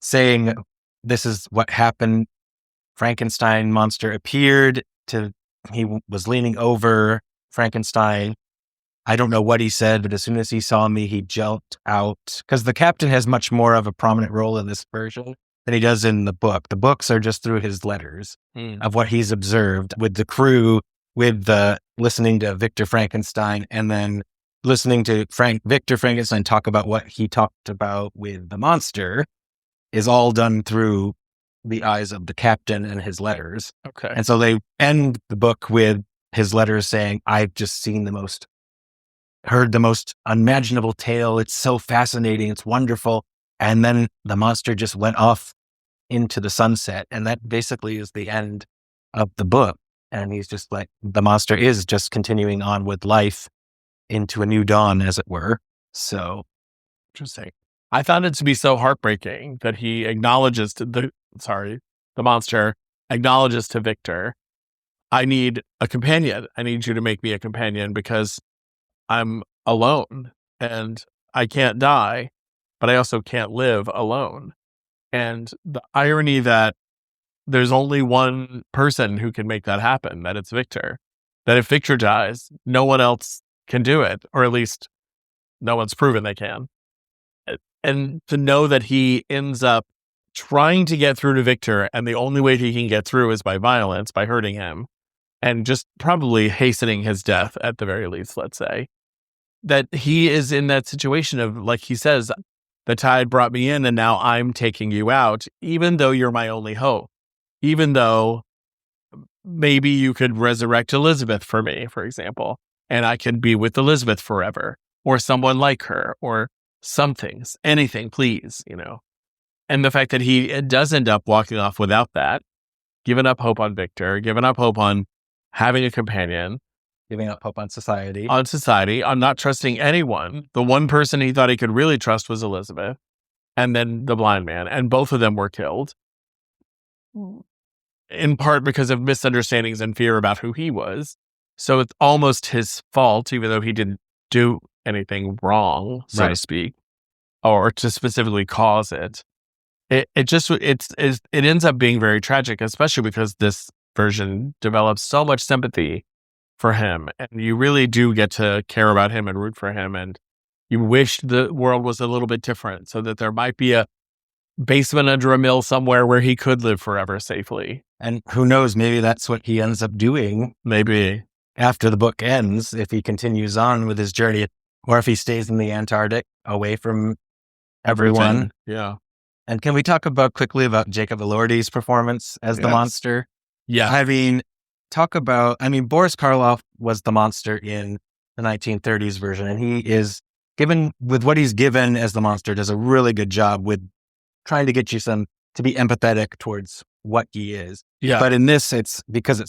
saying this is what happened. Frankenstein monster appeared. He was leaning over Frankenstein. I don't know what he said, but as soon as he saw me, he jumped out. Because the captain has much more of a prominent role in this version than he does in the book. The books are just through his letters of what he's observed with the crew, with listening to Victor Frankenstein, and then listening to Victor Frankenstein talk about what he talked about with the monster is all done through the eyes of the captain and his letters. Okay. And so they end the book with his letters saying, I've just heard the most unimaginable tale. It's so fascinating. It's wonderful. And then the monster just went off into the sunset. And that basically is the end of the book. And he's just like, the monster is just continuing on with life into a new dawn, as it were. So Interesting. I found it to be so heartbreaking that he acknowledges the monster acknowledges to Victor, I need a companion. I need you to make me a companion because I'm alone and I can't die, but I also can't live alone. And the irony that there's only one person who can make that happen, that it's Victor. That if Victor dies, no one else can do it, or at least no one's proven they can. And to know that he ends up trying to get through to Victor, and the only way he can get through is by violence, by hurting him, and just probably hastening his death at the very least, let's say, that he is in that situation of, like he says, the tide brought me in and now I'm taking you out, even though you're my only hope, even though maybe you could resurrect Elizabeth for me, for example, and I can be with Elizabeth forever, or someone like her, or something, anything, please, And the fact that he does end up walking off without that, giving up hope on Victor, giving up hope on having a companion, giving up hope on society, on not trusting anyone. The one person he thought he could really trust was Elizabeth, and then the blind man, and both of them were killed, in part because of misunderstandings and fear about who he was. So it's almost his fault, even though he didn't do anything wrong, so to speak, or to specifically cause it. It ends up being very tragic, especially because this version develops so much sympathy for him, and you really do get to care about him and root for him, and you wish the world was a little bit different so that there might be a basement under a mill somewhere where he could live forever safely. And who knows, maybe that's what he ends up doing. Maybe after the book ends, if he continues on with his journey, or if he stays in the Antarctic away from everyone. Yeah. And can we talk quickly about Jacob Elordi's performance as the monster? Yeah. I mean, Boris Karloff was the monster in the 1930s version, and he is with what he's given as the monster, does a really good job with trying to get you to be empathetic towards what he is. Yeah. But in this, it's because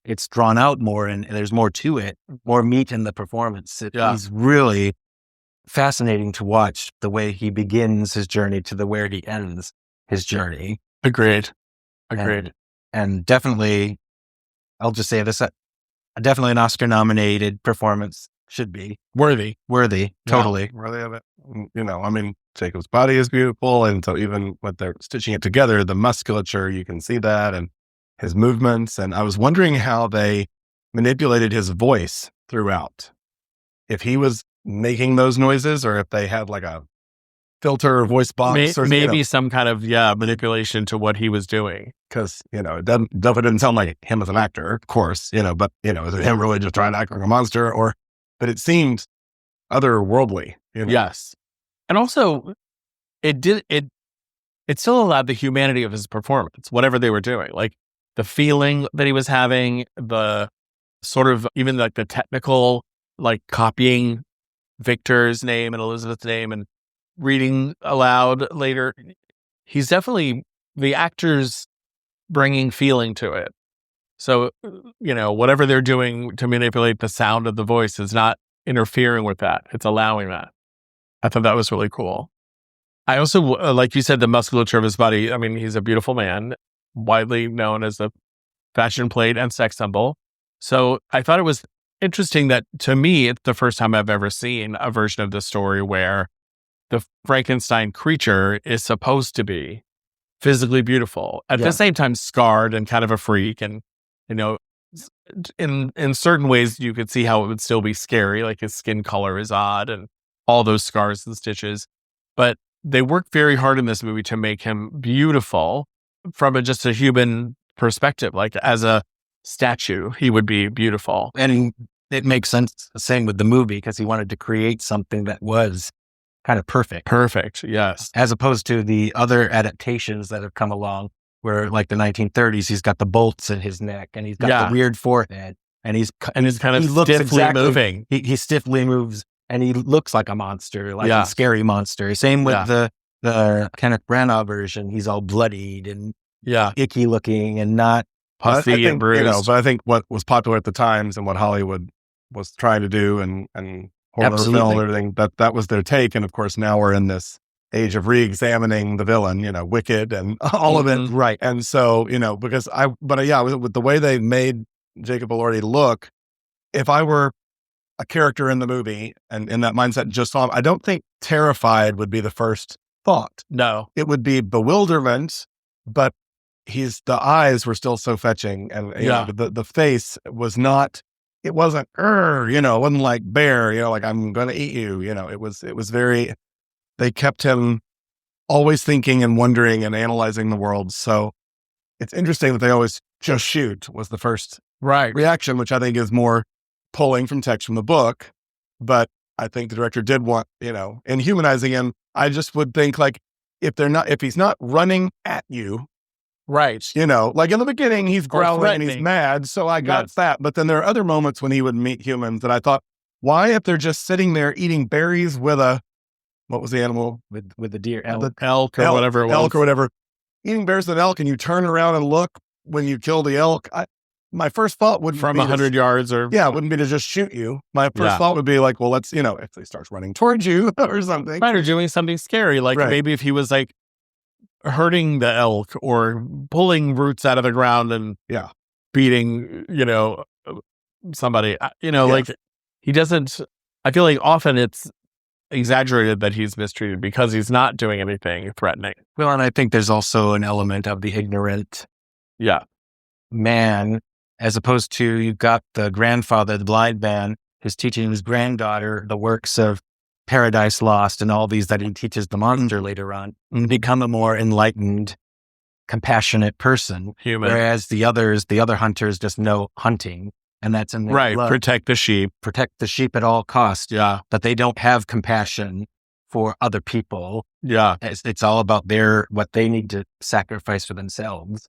it's drawn out more and there's more to it, more meat in the performance. He's really fascinating to watch the way he begins his journey to where he ends his journey. Agreed. And definitely, I'll just say this, definitely an Oscar-nominated performance should be. Worthy. Totally. Worthy of it. I mean, Jacob's body is beautiful. And so even when they're stitching it together, the musculature, you can see that, and his movements. And I was wondering how they manipulated his voice throughout. If he was making those noises or if they had like a filter or voice box or maybe some kind of manipulation to what he was doing, because it definitely didn't sound like him as an actor, of course, but is it him really just trying to act like a monster, but it seemed otherworldly. Yes, and also it still allowed the humanity of his performance, whatever they were doing, like the feeling that he was having, the sort of even like the technical, like copying Victor's name and Elizabeth's name and reading aloud later. He's definitely, the actors bringing feeling to it. So, whatever they're doing to manipulate the sound of the voice is not interfering with that. It's allowing that. I thought that was really cool. I also, like you said, the musculature of his body. I mean, he's a beautiful man, widely known as a fashion plate and sex symbol. So I thought it was interesting that, to me, it's the first time I've ever seen a version of the story where the Frankenstein creature is supposed to be physically beautiful, at the same time scarred and kind of a freak. And, in certain ways, you could see how it would still be scary, like his skin color is odd and all those scars and stitches. But they work very hard in this movie to make him beautiful from just a human perspective. Like as a statue, he would be beautiful. And it makes sense, same with the movie, because he wanted to create something that was kind of perfect. Perfect, yes. As opposed to the other adaptations that have come along, where like the 1930s, he's got the bolts in his neck and he's got the weird forehead and he's kind of stiffly moving. He stiffly moves and he looks like a monster, like a scary monster. Same with the Kenneth Branagh version. He's all bloodied and icky looking and not puffy and bruised. But I think what was popular at the times and what Hollywood was trying to do and horror film and everything, that was their take. And of course, now we're in this age of re-examining the villain, Wicked and all of it. Right. And so, because with the way they made Jacob Elordi look, if I were a character in the movie and in that mindset just saw him, I don't think terrified would be the first thought. No. It would be bewilderment, but the eyes were still so fetching. And the face was not, it wasn't, it wasn't like bear, like I'm going to eat you. It was very, they kept him always thinking and wondering and analyzing the world. So it's interesting that they always just shoot was the first reaction, which I think is more pulling from text from the book. But I think the director did want, in humanizing him, I just would think like, if he's not running at you, right. Like in the beginning, he's growling and he's mad. So I got that. But then there are other moments when he would meet humans that I thought, why, if they're just sitting there eating berries with what was the animal? With the deer, elk or whatever it was. Elk or whatever. Eating berries with an elk and you turn around and look when you kill the elk. My first thought would from 100 yards or wouldn't be to just shoot you. My first thought would be like, well, let's, if he starts running towards you or something. Right, or doing something scary. Like maybe if he was like hurting the elk or pulling roots out of the ground and beating, somebody, like he doesn't, I feel like often it's exaggerated that he's mistreated because he's not doing anything threatening. Well, and I think there's also an element of the ignorant man, as opposed to you've got the grandfather, the blind man, who's teaching his granddaughter the works of Paradise Lost and all these that he teaches the monster later on, and become a more enlightened, compassionate person. Human. Whereas the other hunters just know hunting, and that's in their blood. Protect the sheep at all costs. Yeah, but they don't have compassion for other people. Yeah, it's all about what they need to sacrifice for themselves.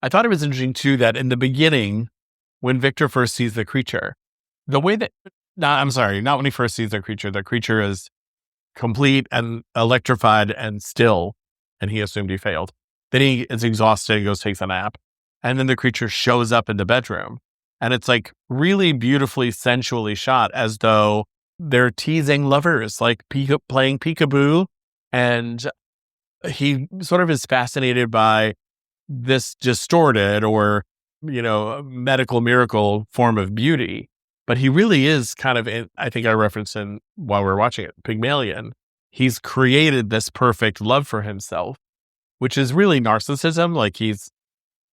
I thought it was interesting too that in the beginning, when Victor first sees the creature, the way that not when he first sees the creature is complete and electrified and still, and he assumed he failed. Then he is exhausted and goes takes a nap, and then the creature shows up in the bedroom, and it's like really beautifully sensually shot, as though they're teasing lovers, like playing peekaboo, and he sort of is fascinated by this distorted or, medical miracle form of beauty. But he really is kind of, I think I referenced in while we were watching it, Pygmalion. He's created this perfect love for himself, which is really narcissism. Like he's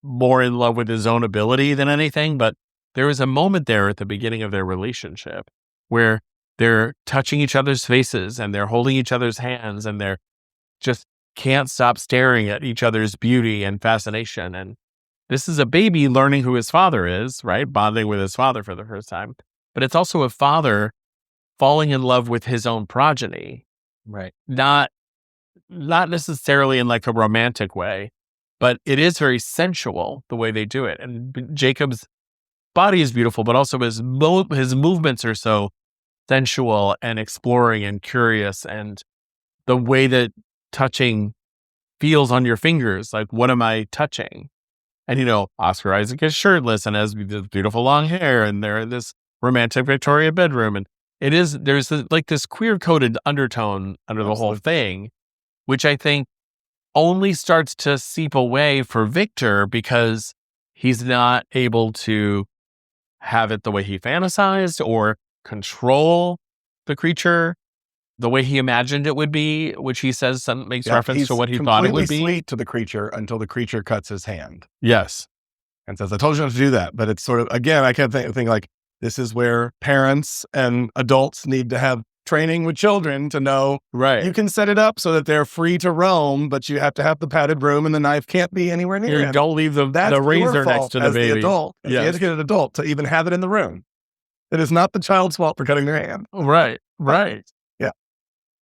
more in love with his own ability than anything. But there was a moment there at the beginning of their relationship where they're touching each other's faces and they're holding each other's hands and they're just can't stop staring at each other's beauty and fascination. And this is a baby learning who his father is, right? Bonding with his father for the first time. But it's also a father falling in love with his own progeny. Right. Not necessarily in like a romantic way, but it is very sensual the way they do it. And Jacob's body is beautiful, but also his movements are so sensual and exploring and curious, and the way that touching feels on your fingers. Like, what am I touching? And, Oscar Isaac is shirtless and has this beautiful long hair, and they're in this romantic Victoria bedroom. And there's this queer coded undertone under the whole thing, which I think only starts to seep away for Victor because he's not able to have it the way he fantasized or control the creature the way he imagined it would be, which he says makes reference to what he thought it would be. He's sweet to the creature until the creature cuts his hand. Yes. And says, I told you not to do that. But it's sort of, again, I kept thinking like, this is where parents and adults need to have training with children to know, right, you can set it up so that they're free to roam, but you have to have the padded room and the knife can't be anywhere near it. Don't leave the razor next to the baby. The adult, as the educated adult, to even have it in the room. It is not the child's fault for cutting their hand. Right.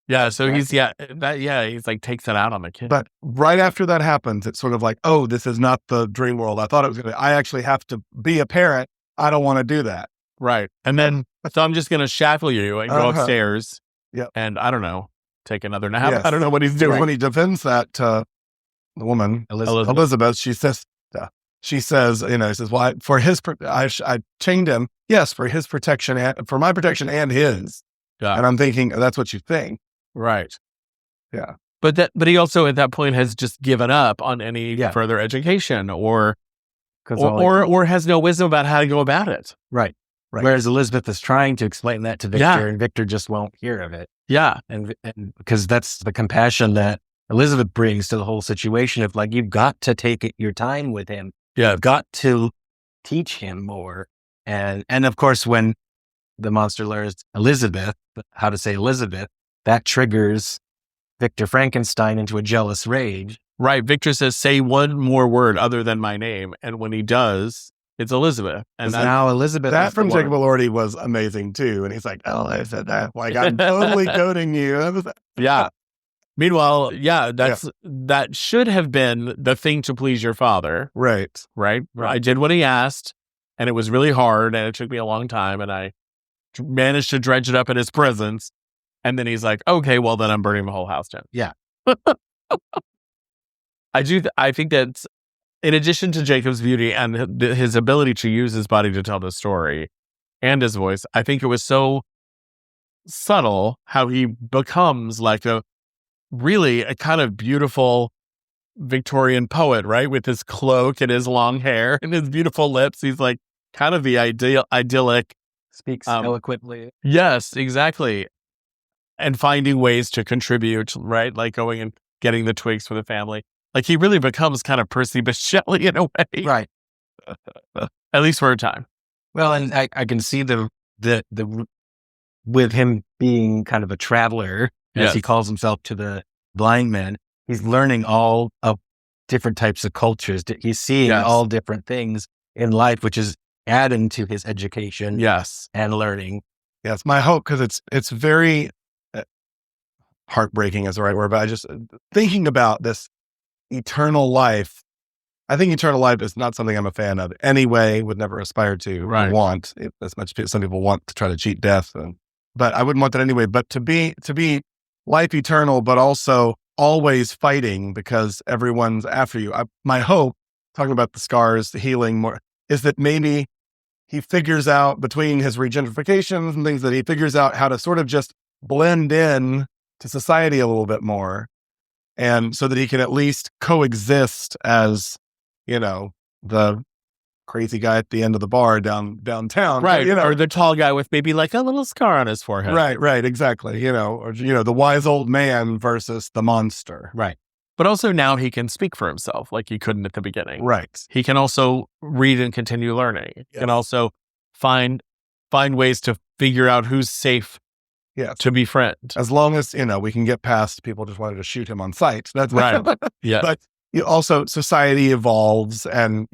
Yeah, so right. He's like takes it out on the kid. But right after that happens, it's sort of like, oh, this is not the dream world I thought it was going to be. I actually have to be a parent. I don't want to do that. Right. And then, so I'm just going to shackle you and go upstairs. Yep. And I don't know, take another nap. Yes. I don't know what he's doing. When he defends that to the woman, Elizabeth, she says, he says, why, for his, I chained him. Yes, for his protection, for my protection and his. Yeah. And I'm thinking, that's what you think. Right. Yeah. But he also at that point has just given up on any further education or has no wisdom about how to go about it. Right. Whereas Elizabeth is trying to explain that to Victor, and Victor just won't hear of it. Yeah. And because that's the compassion that Elizabeth brings to the whole situation of like, you've got to take your time with him. Yeah. You've got to teach him more. And of course, when the monster learns how to say Elizabeth, that triggers Victor Frankenstein into a jealous rage. Right. Victor says, say one more word other than my name. And when he does, it's Elizabeth. And now Elizabeth. That from Jacob Elordi was amazing too. And he's like, oh, I said that. Like, I'm totally coding you. Yeah. Meanwhile, that should have been the thing to please your father. Right. I did what he asked, and it was really hard, and it took me a long time, and I managed to dredge it up in his presence. And then he's like, okay, well, then I'm burning the whole house down. Yeah. I think that in addition to Jacob's beauty and his ability to use his body to tell the story and his voice, I think it was so subtle how he becomes like a kind of beautiful Victorian poet, right? With his cloak and his long hair and his beautiful lips. He's like kind of the idyllic. Speaks eloquently. Yes, exactly. And finding ways to contribute, right? Like going and getting the twigs for the family. Like he really becomes kind of Percy Shelley in a way. Right. At least for a time. Well, and I can see the with him being kind of a traveler, as he calls himself to the blind men, he's learning all of different types of cultures. He's seeing all different things in life, which is adding to his education and learning. Yes, my hope, because it's very heartbreaking is the right word, but I just thinking about this eternal life. I think eternal life is not something I'm a fan of anyway, would never aspire to want as much as some people want to try to cheat death. But I wouldn't want that anyway. But to be life eternal, but also always fighting because everyone's after you. My hope, talking about the scars, the healing more, is that maybe he figures out between his regenerifications and things that he figures out how to sort of just blend in to society a little bit more. and so that he can at least coexist as, the crazy guy at the end of the bar downtown. Right. Or the tall guy with maybe like a little scar on his forehead. Right. Exactly. Or, the wise old man versus the monster. Right. But also now he can speak for himself like he couldn't at the beginning. Right. He can also read and continue learning. He can also find ways to figure out who's safe to befriend. As long as, we can get past people just wanted to shoot him on sight. That's right. Yeah. But also society evolves and,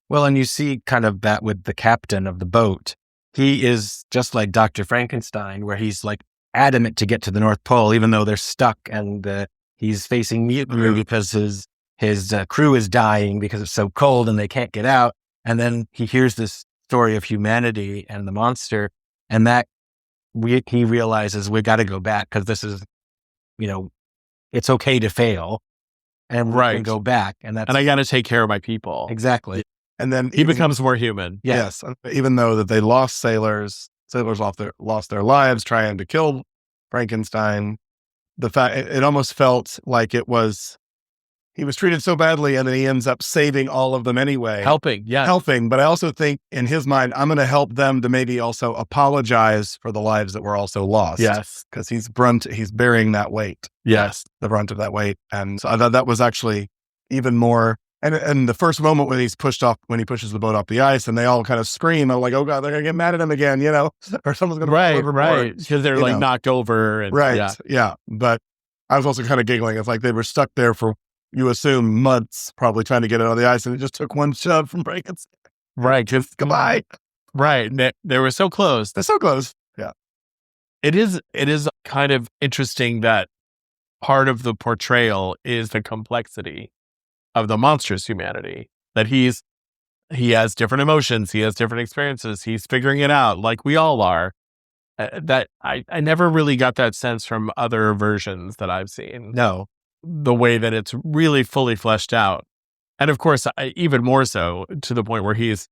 Well, and you see kind of that with the captain of the boat. He is just like Dr. Frankenstein, where he's like adamant to get to the North Pole, even though they're stuck and he's facing mutiny because his crew is dying because it's so cold and they can't get out. And then he hears this story of humanity and the monster, and that he realizes we got to go back because this is, it's okay to fail, and we can go back, and I got to take care of my people. Exactly. And then he becomes more human. Yes, even though that they lost sailors lost their lives trying to kill Frankenstein. The fact it almost felt like he was treated so badly, and then he ends up saving all of them anyway. Helping. But I also think in his mind, I'm going to help them to maybe also apologize for the lives that were also lost. Yes. Because he's bearing that weight. Yes. The brunt of that weight. And so I thought that was actually even more, and the first moment when he pushes the boat off the ice and they all kind of scream, I'm like, oh God, they're going to get mad at him again, or someone's going to Right. Because they're like knocked over. And, right. Yeah. But I was also kind of giggling. It's like they were stuck there for, you assume, months, probably trying to get it on the ice, and it just took one shove from Frankenstein. Right. Just goodbye. Right. They were so close. They're so close. Yeah. It is kind of interesting that part of the portrayal is the complexity of the monster's humanity, that he has different emotions, he has different experiences, he's figuring it out like we all are. That I never really got that sense from other versions that I've seen. No. The way that it's really fully fleshed out. And of course, even more so to the point where he's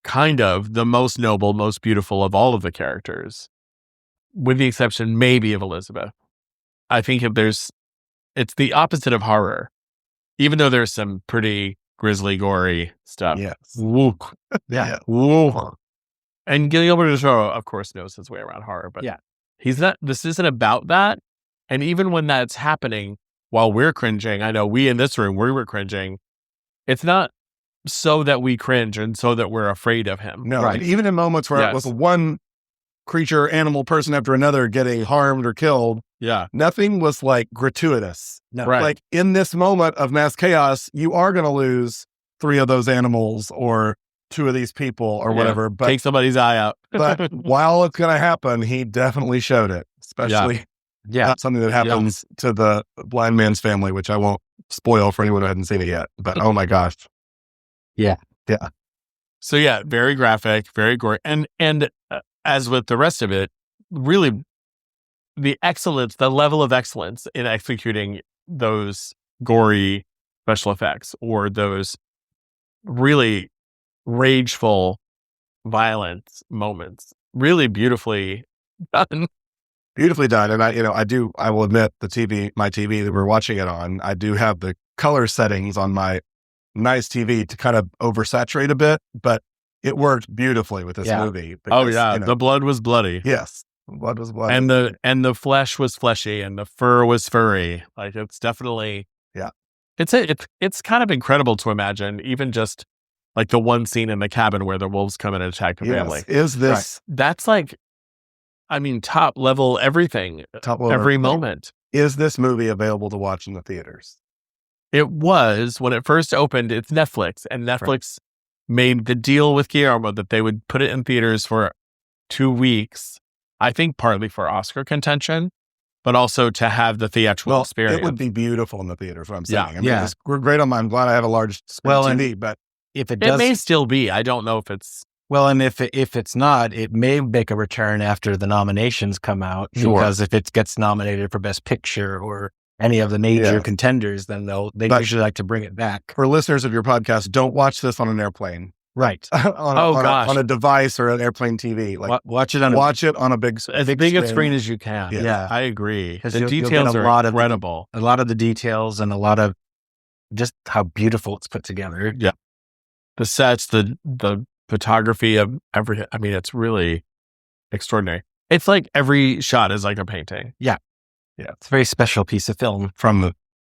kind of the most noble, most beautiful of all of the characters, with the exception maybe of Elizabeth. I think it's the opposite of horror, even though there's some pretty grisly, gory stuff. Yes. Woo. Yeah. Woo. And Guillermo del Toro, of course, knows his way around horror, but this isn't about that. And even when that's happening, while we're cringing, I know we in this room, we were cringing. It's not so that we cringe and so that we're afraid of him. No, right. Even in moments where it was one creature, animal, person after another getting harmed or killed, nothing was like gratuitous. No. Right. Like in this moment of mass chaos, you are going to lose 3 of those animals or 2 of these people or whatever. But take somebody's eye out. But while it's going to happen, he definitely showed it, especially something that happens to the blind man's family, which I won't spoil for anyone who hasn't seen it yet. But oh my gosh. Yeah. Yeah. So very graphic, very gory. And as with the rest of it, really the level of excellence in executing those gory special effects or those really rageful, violent moments, really beautifully done. Beautifully done. And I will admit my TV that we're watching it on, I do have the color settings on my nice TV to kind of oversaturate a bit, but it worked beautifully with this movie. Because, the blood was bloody. Yes. The blood was bloody. And the flesh was fleshy and the fur was furry. Like it's definitely, it's kind of incredible to imagine, even just like the one scene in the cabin where the wolves come and attack the family. Is this, that's like, top level everything, every moment. Is this movie available to watch in the theaters? It was when it first opened. It's Netflix, and Netflix made the deal with Guillermo that they would put it in theaters for 2 weeks. I think partly for Oscar contention, but also to have the theatrical experience. It would be beautiful in the theaters. What I'm saying. Yeah. We're great on mine. I'm glad I have a large TV, but if it does, it may still be. I don't know if it's. Well, and if it's not, it may make a return after the nominations come out. Sure. Because if it gets nominated for Best Picture or any of the major contenders, then they usually like to bring it back. For listeners of your podcast, don't watch this on an airplane. Right. on a device or an airplane TV. Like Watch it on a big as big a screen as you can. Yeah. I agree. Because The you'll get details a are lot incredible. a lot of the details and a lot of just how beautiful it's put together. Yeah. The sets, the photography of everything. I mean, it's really extraordinary. It's like every shot is like a painting. Yeah, it's a very special piece of film. from the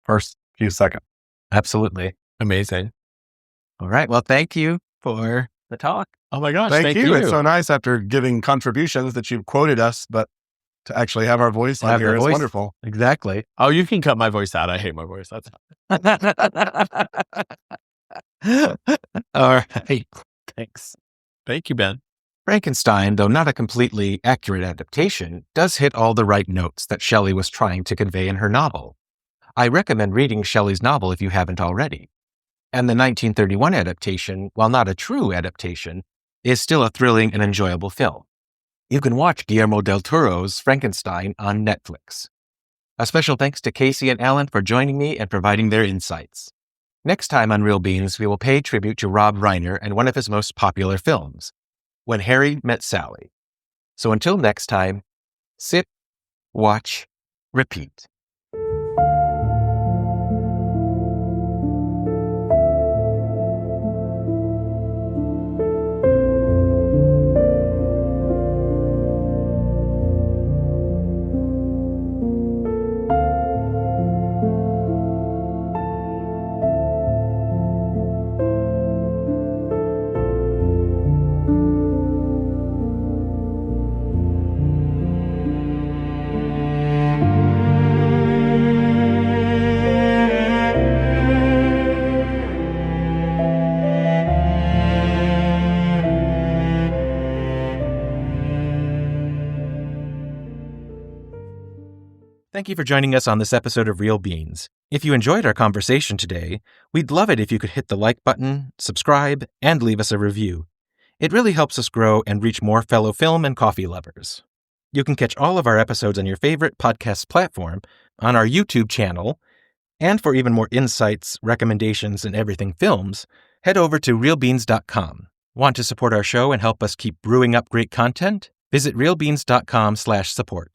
first few seconds. Absolutely. Amazing. All right. Well, thank you for the talk. Oh my gosh. Thank you. It's so nice after giving contributions that you've quoted us, but to actually have our voice on here is wonderful. Exactly. Oh, you can cut my voice out. I hate my voice. That's All right. Thanks. Thank you, Ben. Frankenstein, though not a completely accurate adaptation, does hit all the right notes that Shelley was trying to convey in her novel. I recommend reading Shelley's novel if you haven't already. And the 1931 adaptation, while not a true adaptation, is still a thrilling and enjoyable film. You can watch Guillermo del Toro's Frankenstein on Netflix. A special thanks to Casey and Alan for joining me and providing their insights. Next time on Real Beans, we will pay tribute to Rob Reiner and one of his most popular films, When Harry Met Sally. So until next time, sit, watch, repeat. Thank you for joining us on this episode of Real Beans. If you enjoyed our conversation today, we'd love it if you could hit the like button, subscribe, and leave us a review. It really helps us grow and reach more fellow film and coffee lovers. You can catch all of our episodes on your favorite podcast platform, on our YouTube channel, and for even more insights, recommendations, and everything films, head over to realbeans.com. Want to support our show and help us keep brewing up great content? Visit realbeans.com/support.